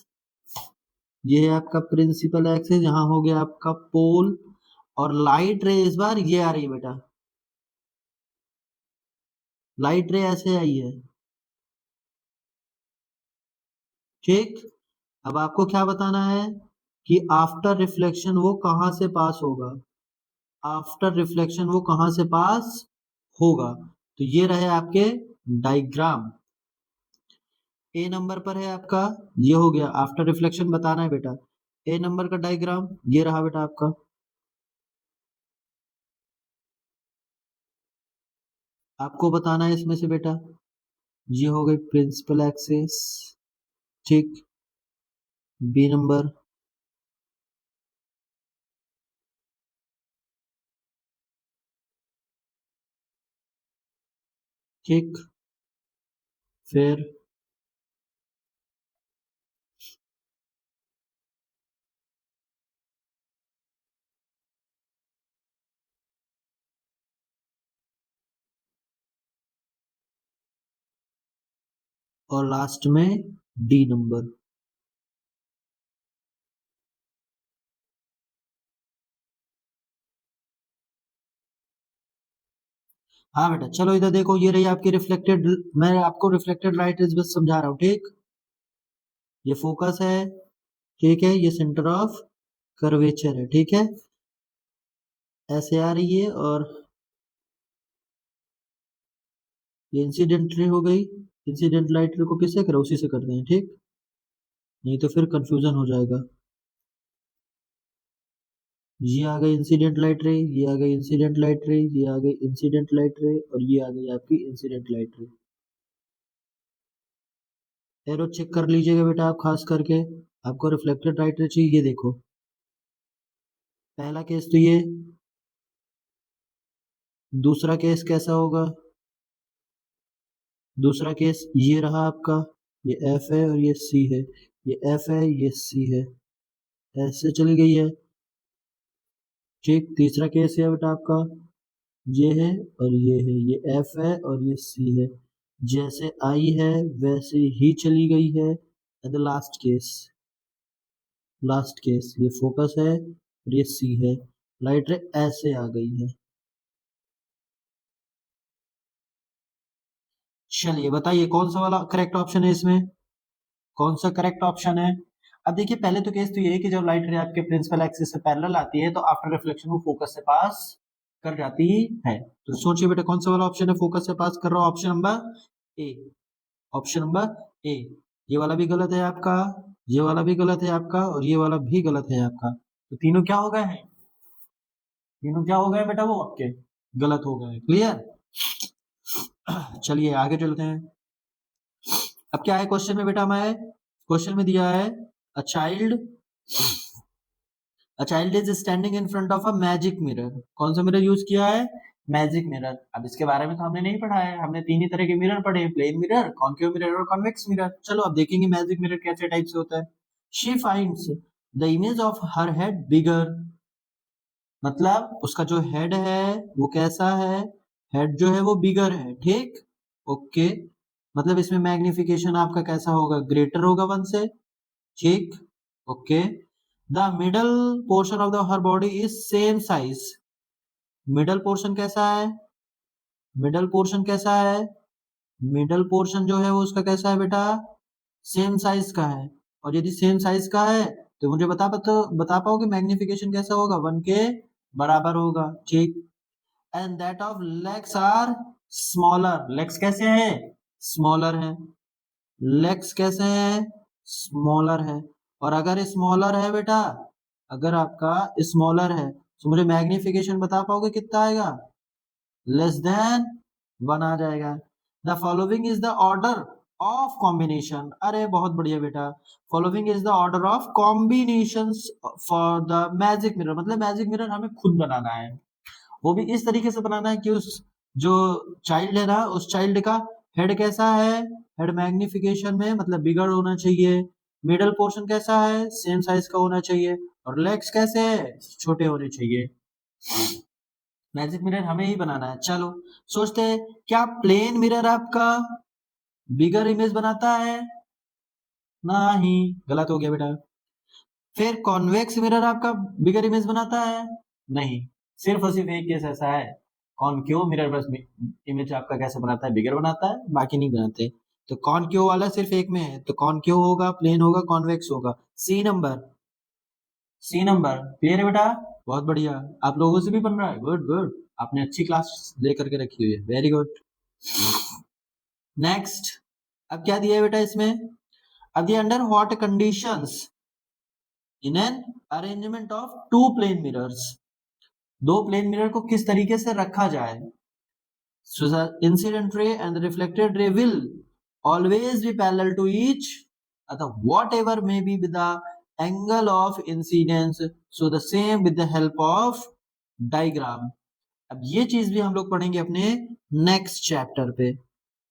ये है आपका प्रिंसिपल एक्सिस, यहाँ हो गया आपका पोल, और लाइट रे इस बार ये आ रही है बेटा, लाइट रे ऐसे आई है, ठीक। अब आपको क्या बताना है कि आफ्टर रिफ्लेक्शन वो कहां से पास होगा, आफ्टर रिफ्लेक्शन वो कहां से पास होगा, तो ये रहे आपके डायग्राम। ए नंबर पर है आपका, ये हो गया आफ्टर रिफ्लेक्शन बताना है बेटा, ए नंबर का डायग्राम ये रहा बेटा आपका, आपको बताना है इसमें से बेटा, ये हो गई प्रिंसिपल एक्सिस, ठीक, बी नंबर, ठीक, फिर और लास्ट में डी नंबर। हाँ बेटा चलो इधर देखो, ये रही आपकी रिफ्लेक्टेड, मैं आपको रिफ्लेक्टेड लाइट इस बस समझा रहा हूँ, ठीक, ये फोकस है, ठीक है, ये सेंटर ऑफ कर्वेचर है, ठीक है, ऐसे आ रही है, और ये इंसिडेंट रे हो गई, इंसिडेंट लाइट रे को किससे करें, उसी से करते हैं, ठीक, नहीं तो फिर कंफ्यूजन हो जाएगा। ये आ गई इंसिडेंट लाइट रे, ये आ गई इंसिडेंट लाइट रे, ये आ गई इंसिडेंट लाइट रे, और ये आ गई आपकी incident light ray. Arrow check कर लीजिएगा बेटा आप, खास करके आपको रिफ्लेक्टेड लाइट रे चाहिए, ये देखो पहला केस तो ये, दूसरा केस कैसा होगा? दूसरा केस ये रहा आपका, ये एफ है और ये सी है, ये एफ है ये सी है, ऐसे चली गई है। ठीक, तीसरा केस है बेटा आपका, ये है और ये है, ये एफ है और ये सी है, जैसे आई है वैसे ही चली गई है। एंड द लास्ट केस ये फोकस है और ये सी है, लाइट रे ऐसे आ गई है। चलिए बताइए कौन सा वाला करेक्ट ऑप्शन है इसमें, कौन सा करेक्ट ऑप्शन है? अब देखिए पहले तो केस तो ये है कि जब लाइट रे आपके प्रिंसिपल एक्सिस से पैरेलल आती है तो आफ्टर रिफ्लेक्शन वो फोकस से पास कर जाती है। तो सोचिए बेटा कौन सा वाला ऑप्शन है फोकस से पास कर रहा है? Option number A, option number A. ये वाला भी गलत है आपका, ये वाला भी गलत है आपका और ये वाला भी गलत है आपका। तो तीनों क्या हो गए हैं? तीनों क्या हो गए बेटा? वो आपके गलत हो गए। क्लियर? चलिए आगे चलते हैं। अब क्या है क्वेश्चन में बेटा? हमारे क्वेश्चन में दिया है a child is standing in front of a magic mirror. कौन सा मिरर यूज किया है? Magic mirror. अब इसके बारे में तो हमने नहीं पढ़ा है, हमने तीन ही तरह के मिरर पढ़े हैं, प्लेन मिरर, कॉन्केव मिरर और कॉन्वेक्स मिरर। चलो अब देखेंगे मैजिक मिरर कैसे टाइप से होता है। She finds the image of her head bigger, मतलब उसका जो हेड है वो कैसा है? हेड जो है वो बिगर है। ठीक, ओके, मतलब इसमें मैग्निफिकेशन आपका कैसा होगा? ग्रेटर होगा वन से। ठीक, okay. The middle portion of the her body is same size. Middle portion कैसा है? मिडल पोर्शन कैसा है? मिडल पोर्शन जो है वो उसका कैसा है बेटा? सेम साइज का है। और यदि सेम साइज का है तो मुझे बता पाओगे मैग्निफिकेशन कैसा होगा? वन के बराबर होगा। ठीक, and that of legs are smaller. Legs कैसे हैं? स्मॉलर है। लेग्स कैसे हैं? स्मॉलर है। और अगर स्मॉलर है बेटा, अगर आपका स्मॉलर है तो मुझे मैग्निफिकेशन बता पाओगे कितना आएगा? लेस देन वन आ जाएगा। The following is the order of combination. अरे बहुत बढ़िया बेटा, following is the order of combination for the magic mirror. मतलब मैजिक मिरर हमें खुद बनाना है, वो भी इस तरीके से बनाना है कि उस जो चाइल्ड है ना, उस चाइल्ड का हेड कैसा है? हेड मैग्निफिकेशन में मतलब बिगर होना चाहिए। मिडल पोर्शन कैसा है? सेम साइज का होना चाहिए। और लेग्स कैसे है? छोटे होने चाहिए। मैजिक मिरर हमें ही बनाना है। चलो सोचते हैं, क्या प्लेन मिरर आपका बिगर इमेज बनाता है? नहीं, गलत हो गया बेटा। फिर कॉन्वेक्स मिरर आपका बिगर इमेज बनाता है? नहीं, सिर्फ और सिर्फ एक केस ऐसा है, कॉनकेव मिरर बस इमेज आपका कैसे बनाता है? बिगर बनाता है, बाकी नहीं बनाते। तो कॉनकेव वाला सिर्फ एक में है, तो कॉनकेव होगा, प्लेन होगा, कॉन्वेक्स होगा। C number, C number. Clear है बेटा? बहुत बढ़िया, आप लोगों से भी बन रहा है। गुड गुड, आपने अच्छी क्लास दे करके रखी हुई है। Very good. नेक्स्ट, अब क्या दिया है बेटा इसमें? अब दिया under what conditions in an arrangement of two plane mirrors. दो प्लेन मिरर को किस तरीके से रखा जाए? So the incident ray and the reflected ray will always be parallel to each other, whatever may be with the angle of incidence. So the same with the help of diagram. अब ये चीज भी हम लोग पढ़ेंगे अपने नेक्स्ट चैप्टर पे।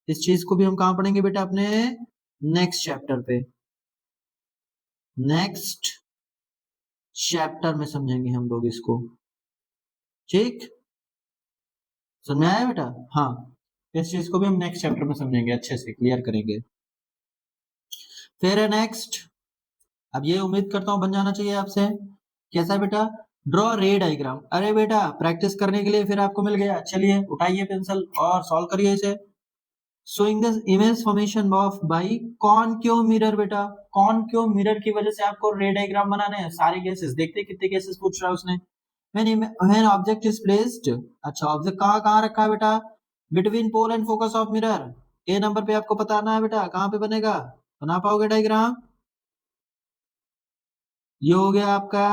इस चीज को भी हम कहाँ पढ़ेंगे बेटा? अपने नेक्स्ट चैप्टर पे, नेक्स्ट चैप्टर में समझेंगे हम लोग इसको। ठीक, समझ में आया बेटा? हाँ, इस चीज को भी हम नेक्स्ट चैप्टर में समझेंगे, अच्छे से क्लियर करेंगे। फिर है नेक्स्ट, अब ये उम्मीद करता हूं बन जाना चाहिए आपसे। कैसा बेटा? ड्रॉ रे डायग्राम। अरे बेटा प्रैक्टिस करने के लिए फिर आपको मिल गया, चलिए उठाइए पेंसिल और सॉल्व करिए इसे। Showing the image formation of by concave mirror. बेटा कॉनकेव मिरर की वजह से आपको रे डायग्राम बनाने हैं। सारे केसेस देखते कितने केसेस पूछ रहा है उसने। when object is placed, अच्छा ऑब्जेक्ट कहाँ कहाँ रखा है बेटा? Between pole and focus of mirror. A number पे आपको बताना है बेटा कहाँ पे बनेगा, बना पाओगे डायग्राम? ये हो गया आपका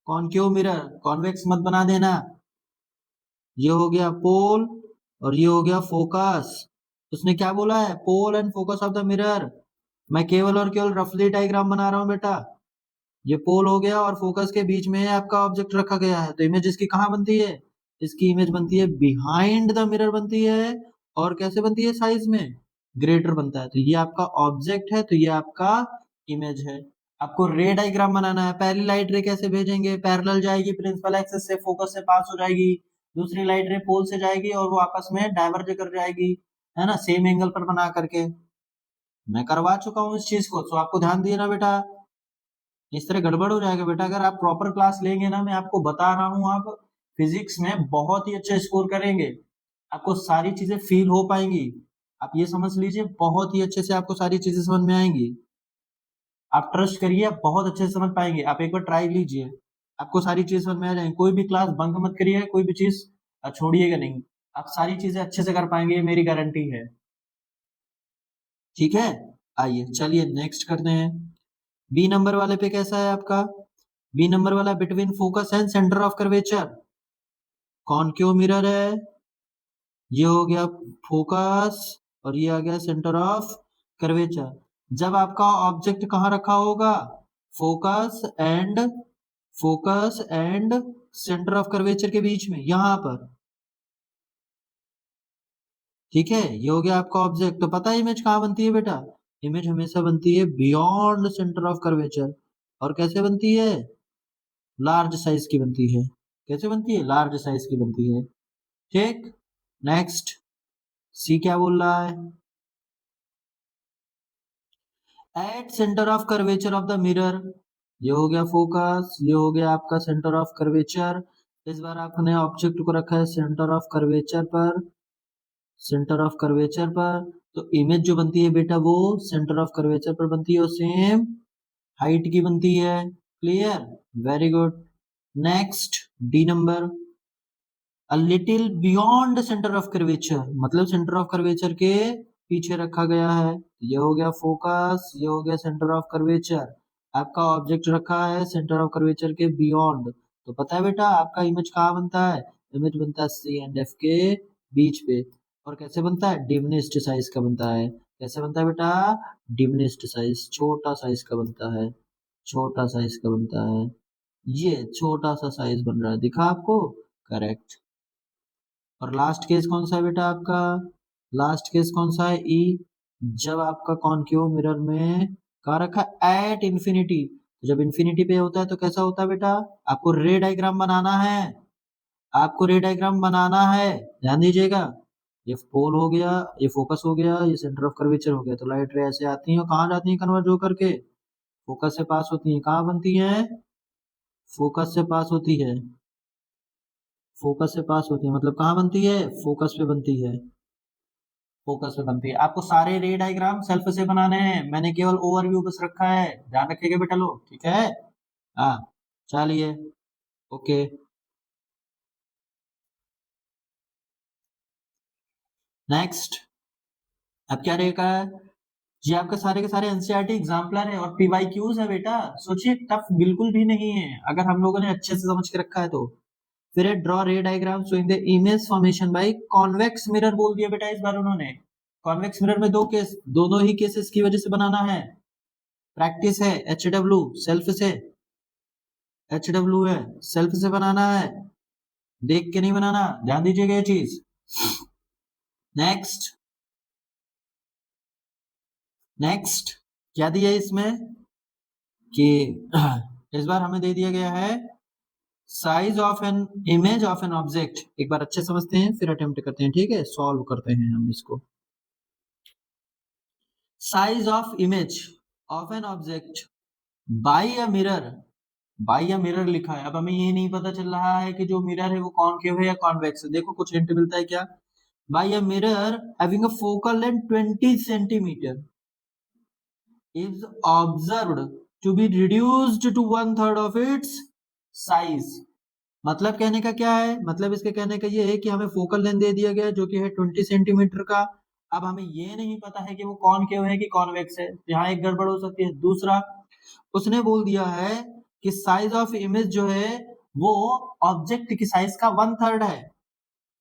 कॉनकेव मिरर, कॉन्वेक्स मत बना देना। ये हो गया पोल और ये हो गया फोकस। उसने क्या बोला है? Pole and focus of the mirror. मैं केवल और केवल रफली डायग्राम बना रहा हूं बेटा। ये पोल हो गया और फोकस के बीच में आपका ऑब्जेक्ट रखा गया है, तो इमेज इसकी कहाँ बनती है? इसकी इमेज बनती है बिहाइंड द मिरर बनती है, और कैसे बनती है साइज में ग्रेटर बनता है। तो ये आपका ऑब्जेक्ट है, तो ये आपका इमेज है। आपको रे डायग्राम बनाना है। पहली लाइट रे कैसे भेजेंगे, पैरेलल जाएगी प्रिंसिपल एक्सिस से, फोकस से पास हो जाएगी। दूसरी लाइट रे पोल से जाएगी और वो आपस में डाइवर्ज कर जाएगी, है ना, सेम एंगल पर बना करके। मैं करवा चुका हूँ इस चीज को, तो आपको ध्यान दिए ना बेटा। इस तरह गड़बड़ हो जाएगा बेटा, अगर आप प्रॉपर क्लास लेंगे ना, मैं आपको बता रहा हूँ, आप फिजिक्स में बहुत ही अच्छा स्कोर करेंगे। आपको सारी चीजें फील हो पाएंगी। आप ये समझ लीजिए, बहुत ही अच्छे से आपको सारी चीजें समझ में आएंगी। आप ट्रस्ट करिए, आप बहुत अच्छे से समझ पाएंगे। आप एक बार ट्राई लीजिए, आपको सारी चीजें समझ में आ जाएंगी। कोई भी क्लास बंक मत करिए, कोई भी चीज छोड़िएगा नहीं। आप सारी चीजें अच्छे से कर पाएंगे, मेरी गारंटी है। ठीक है, आइए चलिए नेक्स्ट करते हैं। बी नंबर वाले पे कैसा है आपका? बी नंबर वाला between focus and centre of curvature. Concave mirror है, ये हो गया फोकस, और ये आ गया सेंटर ऑफ कर्वेचर। जब आपका ऑब्जेक्ट कहाँ रखा होगा? Focus and centre of curvature के बीच में, यहां पर। ठीक है, ये हो गया आपका ऑब्जेक्ट। तो पता है इमेज कहाँ बनती है बेटा? इमेज हमेशा बनती है बियॉन्ड सेंटर ऑफ कर्वेचर। और कैसे बनती है? लार्ज साइज की बनती है। कैसे बनती है? लार्ज साइज की बनती है। ठीक, नेक्स्ट सी क्या बोल रहा है? At centre of curvature of the mirror. ये हो गया फोकस, ये हो गया आपका सेंटर ऑफ कर्वेचर। इस बार आपने ऑब्जेक्ट को रखा है सेंटर ऑफ कर्वेचर पर, सेंटर ऑफ कर्वेचर पर। तो इमेज जो बनती है बेटा, वो सेंटर ऑफ कर्वेचर पर बनती है और सेम हाइट की बनती है। Clear, very good. Next D number, a little beyond centre of curvature, मतलब सेंटर ऑफ कर्वेचर के पीछे रखा गया है। ये हो गया फोकस, ये हो गया सेंटर ऑफ कर्वेचर। आपका ऑब्जेक्ट रखा है सेंटर ऑफ कर्वेचर के बियॉन्ड। तो पता है बेटा आपका इमेज कहाँ बनता है? इमेज बनता है सी एंड एफ के बीच पे। और कैसे बनता है? डिमिनिश्ड साइज का बनता है। कैसे बनता है बेटा? डिमिनिश्ड साइज, छोटा साइज का बनता है। छोटा साइज का बनता है। ये छोटा सा साइज बन रहा है, दिखा आपको? करेक्ट। और लास्ट केस कौन सा है बेटा आपका? लास्ट केस कौन सा है? ई। जब आपका कॉनकेव मिरर में कहा रखा एट इंफिनिटी, जब इंफिनिटी पे होता है तो कैसा होता है बेटा? आपको रे डायग्राम बनाना है, आपको रे डायग्राम बनाना है, ध्यान दीजिएगा। ये पोल हो गया, ये फोकस हो गया, ये सेंटर ऑफ कर्वेचर हो गया। तो लाइट रे ऐसे आती है और कहाँ जाती है कन्वर्ज होकर के? फोकस से पास होती है। कहाँ बनती है? फोकस से पास होती है। फोकस से पास होती है मतलब कहाँ बनती है? फोकस पे बनती है। फोकस पे बनती है। आपको सारे रे डायग्राम सेल्फ से बनाने हैं, मैंने केवल ओवरव्यू बस रखा है, ध्यान रखिएगा बेटा लोग, ठीक है? हाँ, चलिए, ओके। नेक्स्ट अब क्या रहेगा? जी आपका सारे के सारे एनसीईआरटी एग्जाम्पलर है और पीवाईक्यूज है बेटा। सोचिए, टफ बिल्कुल भी नहीं है अगर हम लोगों ने अच्छे से समझ के रखा है तो। फिर है ड्रॉ रे diagram showing the image formation by convex mirror बोल दिया बेटा इस बार उन्होंने। कॉन्वेक्स मिरर में दो केस, दोनों ही केसेस की वजह से बनाना है। प्रैक्टिस है एच डब्ल्यू, सेल्फ से एच डब्ल्यू है, सेल्फ से बनाना है, देख के नहीं बनाना, ध्यान दीजिएगा ये चीज। नेक्स्ट, नेक्स्ट क्या दिया इसमें कि इस बार हमें दे दिया गया है size of an image of an object. एक बार अच्छे समझते हैं फिर अटेम्प्ट करते हैं, ठीक है? सॉल्व करते हैं हम इसको। Size of image of an object by a mirror, by a mirror लिखा है। अब हमें ये नहीं पता चल रहा है कि जो मिरर है वो कॉनकेव है या कॉन्वेक्स है। देखो कुछ हिंट मिलता है क्या? By a mirror having a focal length 20 centimetre is observed to be reduced to 1/3 of its size। मतलब कहने का क्या है? मतलब इसके कहने का ये है कि हमें फोकल लेंथ दे दिया गया है जो कि है 20 सेंटीमीटर का। अब हमें ये नहीं पता है कि वो कॉनकेव है कि कॉन्वेक्स है, यहाँ एक गड़बड़ हो सकती है। दूसरा, उसने बोल दिया है कि साइज ऑफ इमेज जो है वो ऑब्जेक्ट की साइज का 1/3 है।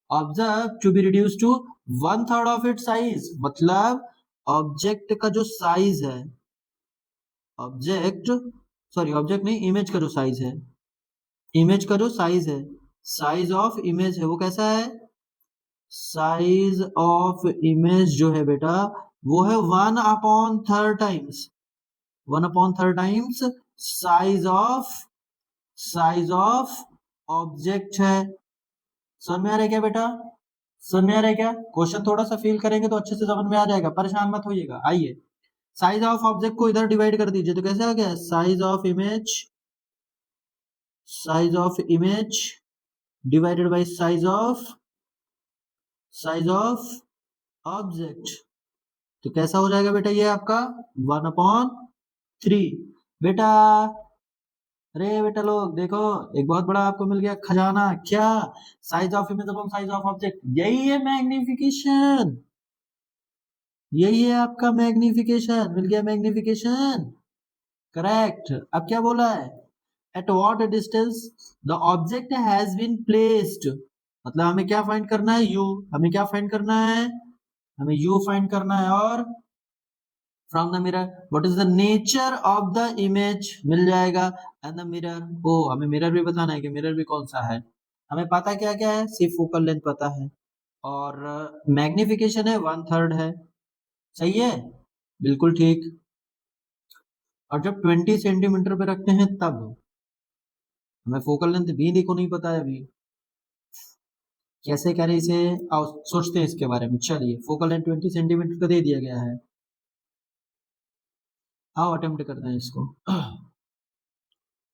Observe to be reduce to 1/3 of it size, मतलब ऑब्जेक्ट का जो साइज है, ऑब्जेक्ट, सॉरी ऑब्जेक्ट नहीं, इमेज का जो साइज है, इमेज का जो साइज है, साइज ऑफ इमेज है वो कैसा है, साइज ऑफ इमेज जो है बेटा वो है 1/3 times, 1/3 times size of object है। समझ में आ रहा है क्या बेटा, समझ में आ रहा है क्या, क्वेश्चन थोड़ा सा फील करेंगे तो अच्छे से समझ में आ जाएगा, परेशान मत होइएगा। आइए साइज ऑफ ऑब्जेक्ट को इधर डिवाइड कर दीजिए, तो कैसे आ गया, size of image divided by size of object, तो कैसा हो जाएगा बेटा ये आपका 1/3। बेटा अरे बेटा लोग देखो, एक बहुत बड़ा आपको मिल गया खजाना, क्या, size of image upon size of object, यही है मैग्निफिकेशन, यही है आपका मैग्निफिकेशन, मिल गया मैग्निफिकेशन, करेक्ट। अब क्या बोला है, at what distance the object has been placed, मतलब हमें क्या फाइंड करना है, यू, हमें क्या फाइंड करना है, हमें यू फाइंड करना है, और from the mirror what is the nature of the image मिल जाएगा, एंड द मिरर, ओ हमें मिरर भी बताना है कि मिरर भी कौन सा है, हमें पता क्या क्या है, सिर्फ फोकल लेंथ पता है, और मैग्निफिकेशन है 1/3 है, सही है, बिल्कुल ठीक। और जब 20 सेंटीमीटर पे रखते हैं तब हमें फोकल लेंथ भी देखो नहीं पता है अभी, कैसे कह रहे इसे, आओ सोचते हैं इसके बारे में, चलिए फोकल लेंथ 20 सेंटीमीटर का दे दिया गया है, आओ अटेम्प्ट करते हैं इसको।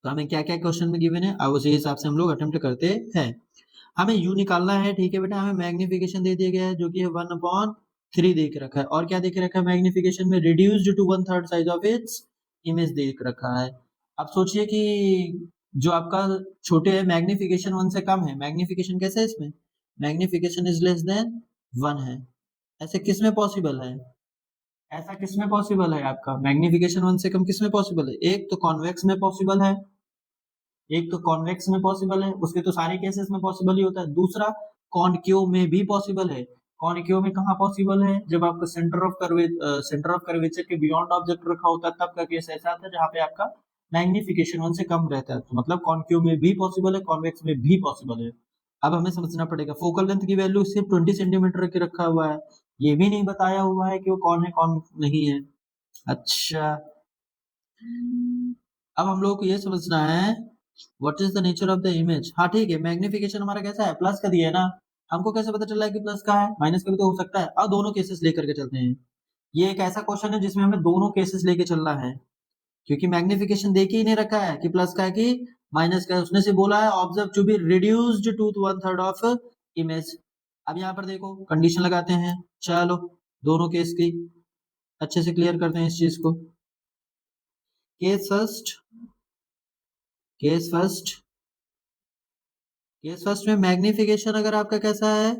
तो हमें क्या क्या क्वेश्चन में गिवन है, अब उसी हिसाब से हम लोग अटेम्प्ट करते हैं। हमें यू निकालना है, ठीक है बेटा, हमें मैग्निफिकेशन दे दिया गया है जो कि है 1/3 देख रखा है, और क्या देख रखा है मैग्निफिकेशन में, reduced to 1/3 size of its image देख रखा है। अब सोचिए कि जो आपका छोटे है मैग्निफिकेशन 1 से कम है, मैग्निफिकेशन कैसे है इसमें, मैग्निफिकेशन इज लेस देन 1 है, ऐसे किस में पॉसिबल है, ऐसा किस में पॉसिबल है आपका, मैग्निफिकेशन 1 से कम किस में पॉसिबल है, एक तो कॉन्वेक्स में पॉसिबल है, एक तो कॉन्वेक्स में पॉसिबल है, उसके तो सारे केसेस में पॉसिबल ही होता है, दूसरा कॉनकेव में भी पॉसिबल है, कॉनकेव में कहाँ पॉसिबल है, जब आपका सेंटर ऑफ कर्वेचर के बियॉन्ड ऑब्जेक्ट रखा होता है तब का केस ऐसा आता है जहाँ पे आपका मैग्निफिकेशन 1 से कम रहता है, तो मतलब कॉनकेव में भी पॉसिबल है, कॉन्वेक्स में भी पॉसिबल है। अब हमें समझना पड़ेगा फोकल लेंथ की वैल्यू सिर्फ 20 सेंटीमीटर की रखा हुआ है, ये भी नहीं बताया हुआ है कि वो कौन है कौन नहीं है। अच्छा, अब हम लोग को ये समझना है what is the nature of the image, हाँ ठीक है, मैग्निफिकेशन हमारा कैसा है, प्लस का दिया है ना, हमको कैसे पता चल रहा है कि प्लस का है, माइनस का भी तो हो सकता है, अब दोनों केसेस लेकर के चलते हैं, ये एक ऐसा क्वेश्चन है जिसमें हमें दोनों केसेस लेके चलना है, क्योंकि मैग्निफिकेशन देके ही नहीं रखा है कि प्लस का है कि माइनस का है, उसने से बोला है observe to be reduced to 1/3 of image. अब यहाँ पर देखो कंडीशन लगाते हैं, चलो दोनों केस की अच्छे से क्लियर करते हैं इस चीज को। Case first, case first, case first में मैग्निफिकेशन अगर आपका कैसा है,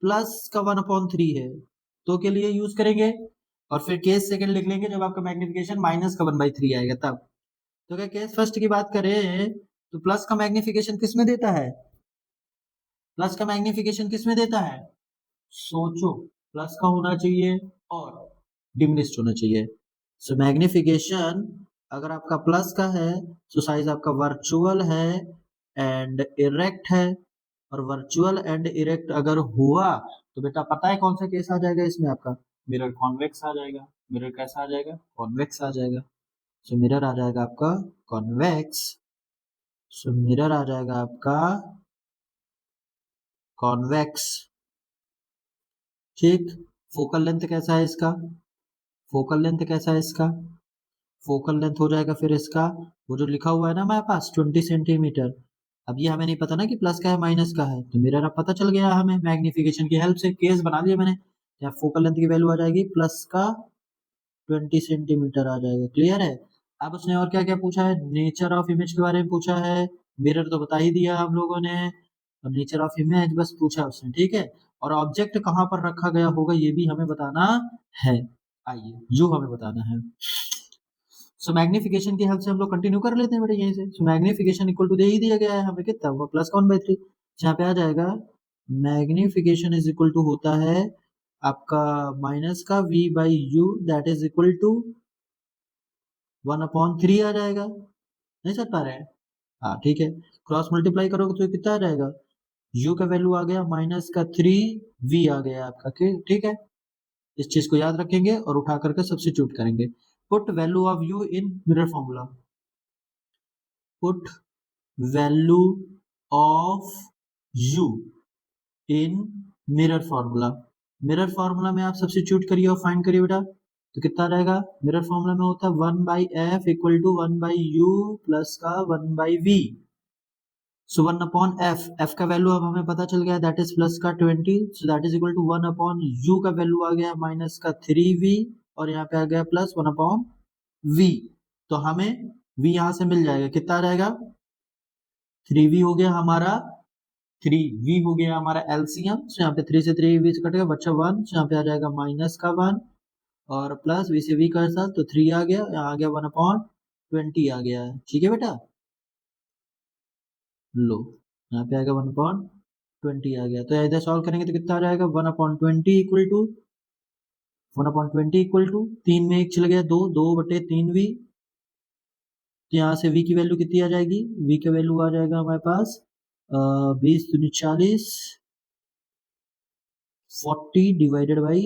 प्लस का 1/3 है, तो के लिए यूज करेंगे, और फिर केस सेकंड लिख लेंगे जब आपका मैग्निफिकेशन माइनस का 1/3 आएगा तब। तो क्या केस फर्स्ट की बात करें तो प्लस का मैग्निफिकेशन किस में देता है, प्लस का मैग्निफिकेशन किस में देता है, सोचो, प्लस का होना चाहिए और डिमिनिश्ड होना चाहिए, सो मैग्निफिकेशन अगर आपका प्लस का है तो साइज आपका वर्चुअल है एंड इरेक्ट है, और वर्चुअल एंड इरेक्ट अगर हुआ तो बेटा पता है कौन सा केस आ जाएगा इसमें, आपका मिरर कॉन्वेक्स आ जाएगा, मिरर कैसा आ जाएगा, कॉन्वेक्स आ जाएगा, सो मिरर आ जाएगा आपका कॉन्वेक्स, सो मिरर आ जाएगा आपका कॉन्वेक्स, ठीक। फोकल लेंथ कैसा है इसका, फोकल लेंथ कैसा है इसका, फोकल लेंथ हो जाएगा फिर इसका, वो जो लिखा हुआ है ना हमारे पास 20 सेंटीमीटर, अब ये हमें नहीं पता ना कि प्लस का है माइनस का है, तो मिरर अब पता चल गया हमें मैग्निफिकेशन की हेल्प से, केस बना लिया मैंने, यहाँ फोकल लेंथ की वैल्यू आ जाएगी प्लस का 20 सेंटीमीटर आ जाएगा, क्लियर है। अब उसने और क्या क्या पूछा है, नेचर ऑफ इमेज के बारे में पूछा है, मिरर तो बता ही दिया हम लोगों ने, और नेचर ऑफ इमेज बस पूछा उसने, ठीक है, और ऑब्जेक्ट कहाँ पर रखा गया होगा ये भी हमें बताना है, आइए जो हमें बताना है। सो मैग्निफिकेशन की हेल्प से हम लोग कंटिन्यू कर लेते हैं बेटा यहीं से, सो मैग्निफिकेशन इक्वल टू दे ही दिया गया है हमें कितना, वो प्लस का 1/3, जहाँ पे आ जाएगा मैग्निफिकेशन इज इक्वल टू होता है आपका माइनस का v by u that is equal to 1/3 आ जाएगा, नहीं समझ पा रहे हैं, हाँ ठीक है, क्रॉस मल्टीप्लाई करोगे तो कितना आ जाएगा, u का वैल्यू आ गया माइनस का 3v आ गया आपका, ठीक है। इस चीज को याद रखेंगे और उठा करके सब्स्टिट्यूट करेंगे। Put value of u in mirror formula, put value of u in mirror formula. Mirror formula में आप सब्स्टिट्यूट करिए और फाइंड करिए बेटा, तो कितना रहेगा? मिरर फॉर्मूला में होता है 1/f equal to 1/u plus का 1/v। सो 1/f, f का वैल्यू अब हमें पता चल गया दैट इज प्लस का 20, so that is equal to 1/u का वैल्यू आ गया माइनस का 3v और यहाँ पे आ गया प्लस 1/v। तो हमें v यहाँ से मिल जाएगा, कितना रहेगा? 3v हो गया हमारा, 3v हो गया हमारा एलसीएम, सो यहाँ पे 3 से 3v से कटेगा, बच्चा 1, सो यहाँ पे आ जाएगा माइनस का 1 और प्लस v से v का साथ, तो 3 आ गया, यहाँ आ गया 1/20 आ गया है, ठीक है बेटा। लो यहाँ पे आएगा 1/20 आ गया, तो इधर सॉल्व करेंगे तो कितना आ जाएगा? 1/20 इक्वल टू 3 में 1 चला गया 2, 2/3v। तो यहाँ से v की वैल्यू कितनी आ जाएगी? v का वैल्यू आ जाएगा हमारे पास 20 दूनी 40, 40 डिवाइडेड बाई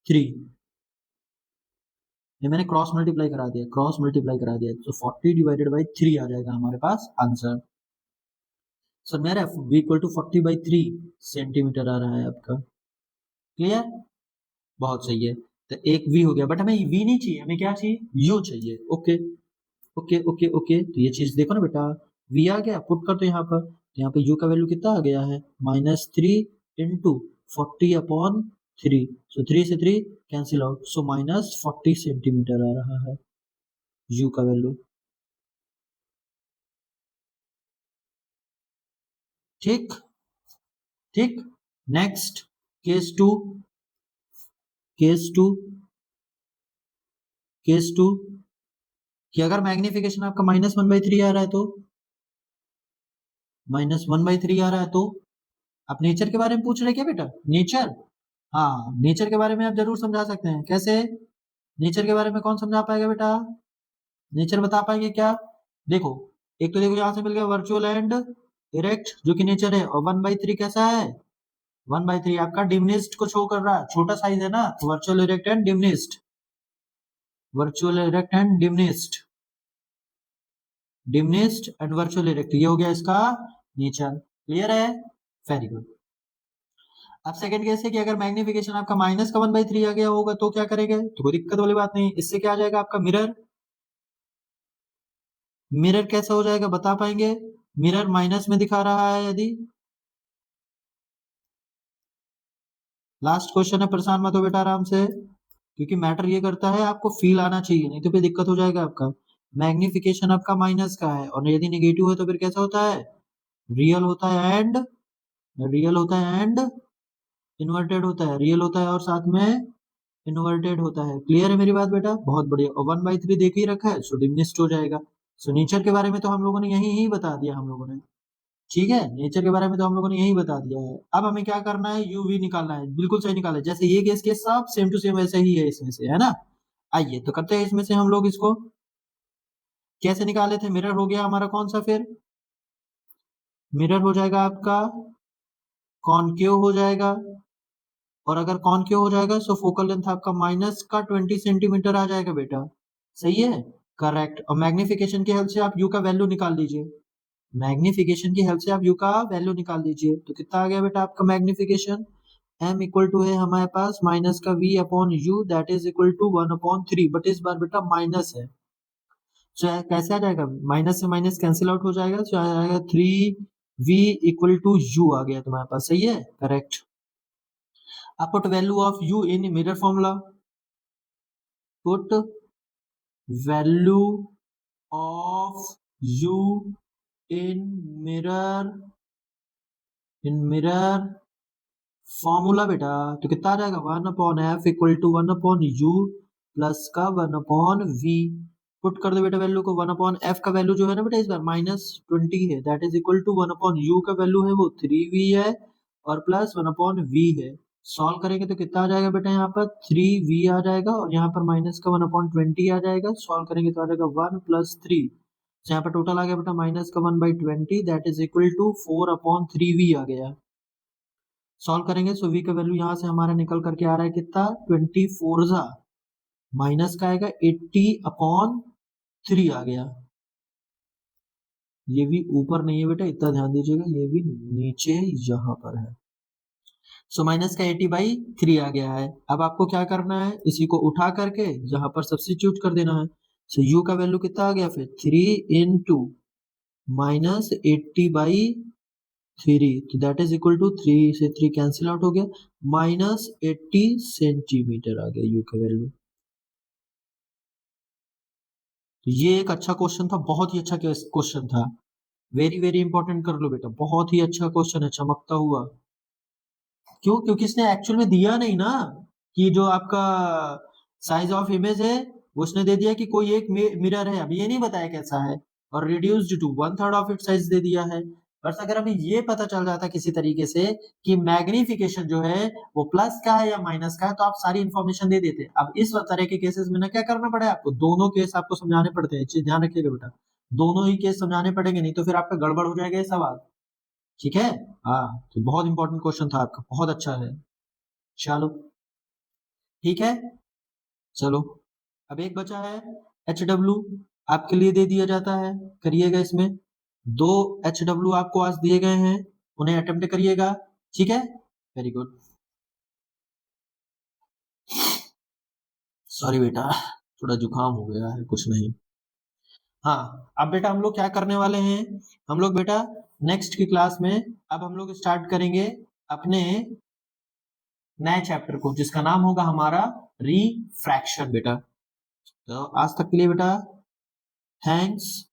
3। ये मैंने क्रॉस मल्टीप्लाई करा दिया, तो 40 डिवाइडेड बाई 3 आ जाएगा हमारे पास आंसर। सर मेरा v इक्वल टू 40/3 सेंटीमीटर आ रहा है आपका, क्लियर? बहुत सही है, तो एक v हो गया, बट हमें v नहीं चाहिए, हमें क्या चाहिए? u चाहिए। ओके ओके ओके ओके, तो ये चीज देखो ना बेटा, v आ गया, पुट कर दो यहाँ पर, तो यहाँ पे u का वैल्यू कितना आ गया है? -3 इंटू 40/3, सो 3 से 3 कैंसिल आउट, सो -40 सेंटीमीटर आ रहा है u का वैल्यू, ठीक ठीक। नेक्स्ट केस 2, केस 2 कि अगर मैग्निफिकेशन आपका -1/3 आ रहा है, तो -1/3 आ रहा है, तो आप नेचर के बारे में पूछ रहे क्या बेटा? नेचर, हाँ नेचर के बारे में आप जरूर समझा सकते हैं। कैसे? नेचर के बारे में कौन समझा पाएगा बेटा? नेचर बता पाएंगे क्या? देखो, एक तो देखो यहाँ से मिल गया वर्चुअल एंड इरेक्ट जो कि नेचर है, और 1/3 कैसा है? 1/3 आपका डिमिनिस्ड को शो कर रहा है, छोटा साइज है ना, तो virtual erect and diminished, virtual erect and diminished and virtual erect, ये हो गया इसका नेचर, क्लियर है? Very good. अब सेकंड केस है कि अगर मैग्निफिकेशन आपका -1/3 आ गया होगा तो क्या करेंगे? तो कोई दिक्कत वाली बात नहीं, इससे क्या आ जाएगा आपका मिरर, मिरर कैसा हो जाएगा बता पाएंगे? मिरर माइनस में दिखा रहा है यदि, लास्ट क्वेश्चन है, परेशान मत हो बेटा आराम से, क्योंकि मैटर ये करता है आपको फील आना चाहिए, नहीं तो फिर दिक्कत हो जाएगा आपका। मैग्निफिकेशन आपका माइनस का है और यदि नेगेटिव है तो फिर कैसा होता है? रियल होता है एंड, रियल होता है एंड इन्वर्टेड होता है, रियल होता है और साथ में इन्वर्टेड होता है। क्लियर है मेरी बात बेटा? बहुत बढ़िया। और 1/3 देख ही रखा है, सो डिमिनिस्ड हो जाएगा। सो नेचर के बारे में तो हम लोगों ने यही ही बता दिया हम लोगों ने, ठीक है, नेचर के बारे में तो हम लोगों ने यही बता दिया है। अब हमें क्या करना है? यूवी निकालना है, बिल्कुल सही निकाला है, जैसे ये केस के सब सेम टू सेम वैसे ही है इसमें से, है ना। आइए तो करते हैं इसमें से हम लोग इसको कैसे निकाले थे। मिरर हो गया हमारा कौन सा? फिर मिरर हो जाएगा आपका कॉनकेव हो जाएगा, और अगर कॉनकेव हो जाएगा तो फोकल लेंथ आपका माइनस का 20 सेंटीमीटर आ जाएगा बेटा, सही है, करेक्ट। और मैग्निफिकेशन की हेल्प से आप यू का वैल्यू निकाल लीजिए, मैग्निफिकेशन की हेल्प से आप यू का वैल्यू निकाल दीजिए, तो कितना आ गया बेटा आपका मैग्निफिकेशन? m इक्वल टू है हमारे पास माइनस का v upon u that is equal to 1/3, but इस बार बेटा माइनस है, तो कैसे आ जाएगा? माइनस से माइनस कैंसिल आउट हो जाएगा, तो आ जाएगा 3v इक्वल टू u आ गया तुम्हारे पास, सही है, करेक्ट। अब put value of u in mirror formula, put value of u in mirror, in mirror formula बेटा, तो कितना आ जाएगा? 1/f equal to 1/u plus का 1/v। पुट कर दो बेटा वैल्यू को, 1/f का वैल्यू जो है ना बेटा इस बार -20 है, that is equal to 1/u का वैल्यू है वो 3v है और प्लस 1/v है। सॉल्व करेंगे तो कितना आ जाएगा बेटा? यहाँ पर 3v आ जाएगा और यहाँ पर माइनस का 1/20 आ जाएगा, सॉल्व करेंगे तो आ जाएगा 1 + 3 तो यहाँ पर टोटल आ गया बेटा माइनस का 1/20 that is equal to 4/3v आ गया। सॉल्व करेंगे सो v का वैल्यू यहाँ से हमारा निकल करके आ रहा है कितना 24 माइनस का आएगा 80/3 आ गया। ये भी ऊपर नहीं है बेटा, इतना ध्यान दीजिएगा, ये भी नीचे यहाँ पर है। सो माइनस का 80/3 आ गया है। अब आपको क्या करना है, इसी को उठा करके यहाँ पर सब्स्टिट्यूट कर देना है। सो u का वैल्यू कितना आ गया फिर 3 इंटू माइनस 80/3 तो दैट इज इक्वल टू 3 से 3 कैंसिल आउट हो गया, माइनस 80 सेंटीमीटर आ गया u का वैल्यू। तो ये एक अच्छा क्वेश्चन था, बहुत ही अच्छा क्वेश्चन था, वेरी वेरी इंपॉर्टेंट कर लो बेटा, बहुत ही अच्छा क्वेश्चन है, चमकता हुआ। क्यों? क्योंकि इसने एक्चुअल में दिया नहीं ना कि जो आपका साइज ऑफ इमेज है उसने दे दिया कि कोई एक मिरर है, अब ये नहीं बताया कैसा है, और reduced to 1/3 of it size दे दिया है। बस अगर हमें ये पता चल जाता किसी तरीके से कि मैग्निफिकेशन जो है वो प्लस का है या माइनस का है तो आप सारी इंफॉर्मेशन दे देते। अब इस तरह के केसेस में ना क्या करना पड़े आपको, दोनों केस आपको समझाने पड़ते हैं, चीज ध्यान रखिएगा बेटा, दोनों ही केस समझाने पड़ेंगे, नहीं तो फिर आपका गड़बड़ हो जाएगा ये सवाल। ठीक है, हाँ, तो बहुत इंपॉर्टेंट क्वेश्चन था आपका, बहुत अच्छा है। चलो ठीक है, चलो अब एक बचा है HW, आपके लिए दे दिया जाता है, करिएगा इसमें 2 HW आपको आज दिए गए हैं, उन्हें अटेम्प्ट करिएगा। ठीक है, वेरी गुड। सॉरी बेटा, थोड़ा जुकाम हो गया है, कुछ नहीं। हाँ, अब बेटा हम लोग क्या करने वाले हैं, हम लोग बेटा नेक्स्ट की क्लास में अब हम लोग स्टार्ट करेंगे अपने नए चैप्टर को, जिसका नाम होगा हमारा रिफ्रैक्शन बेटा। तो आज तक के लिए बेटा थैंक्स।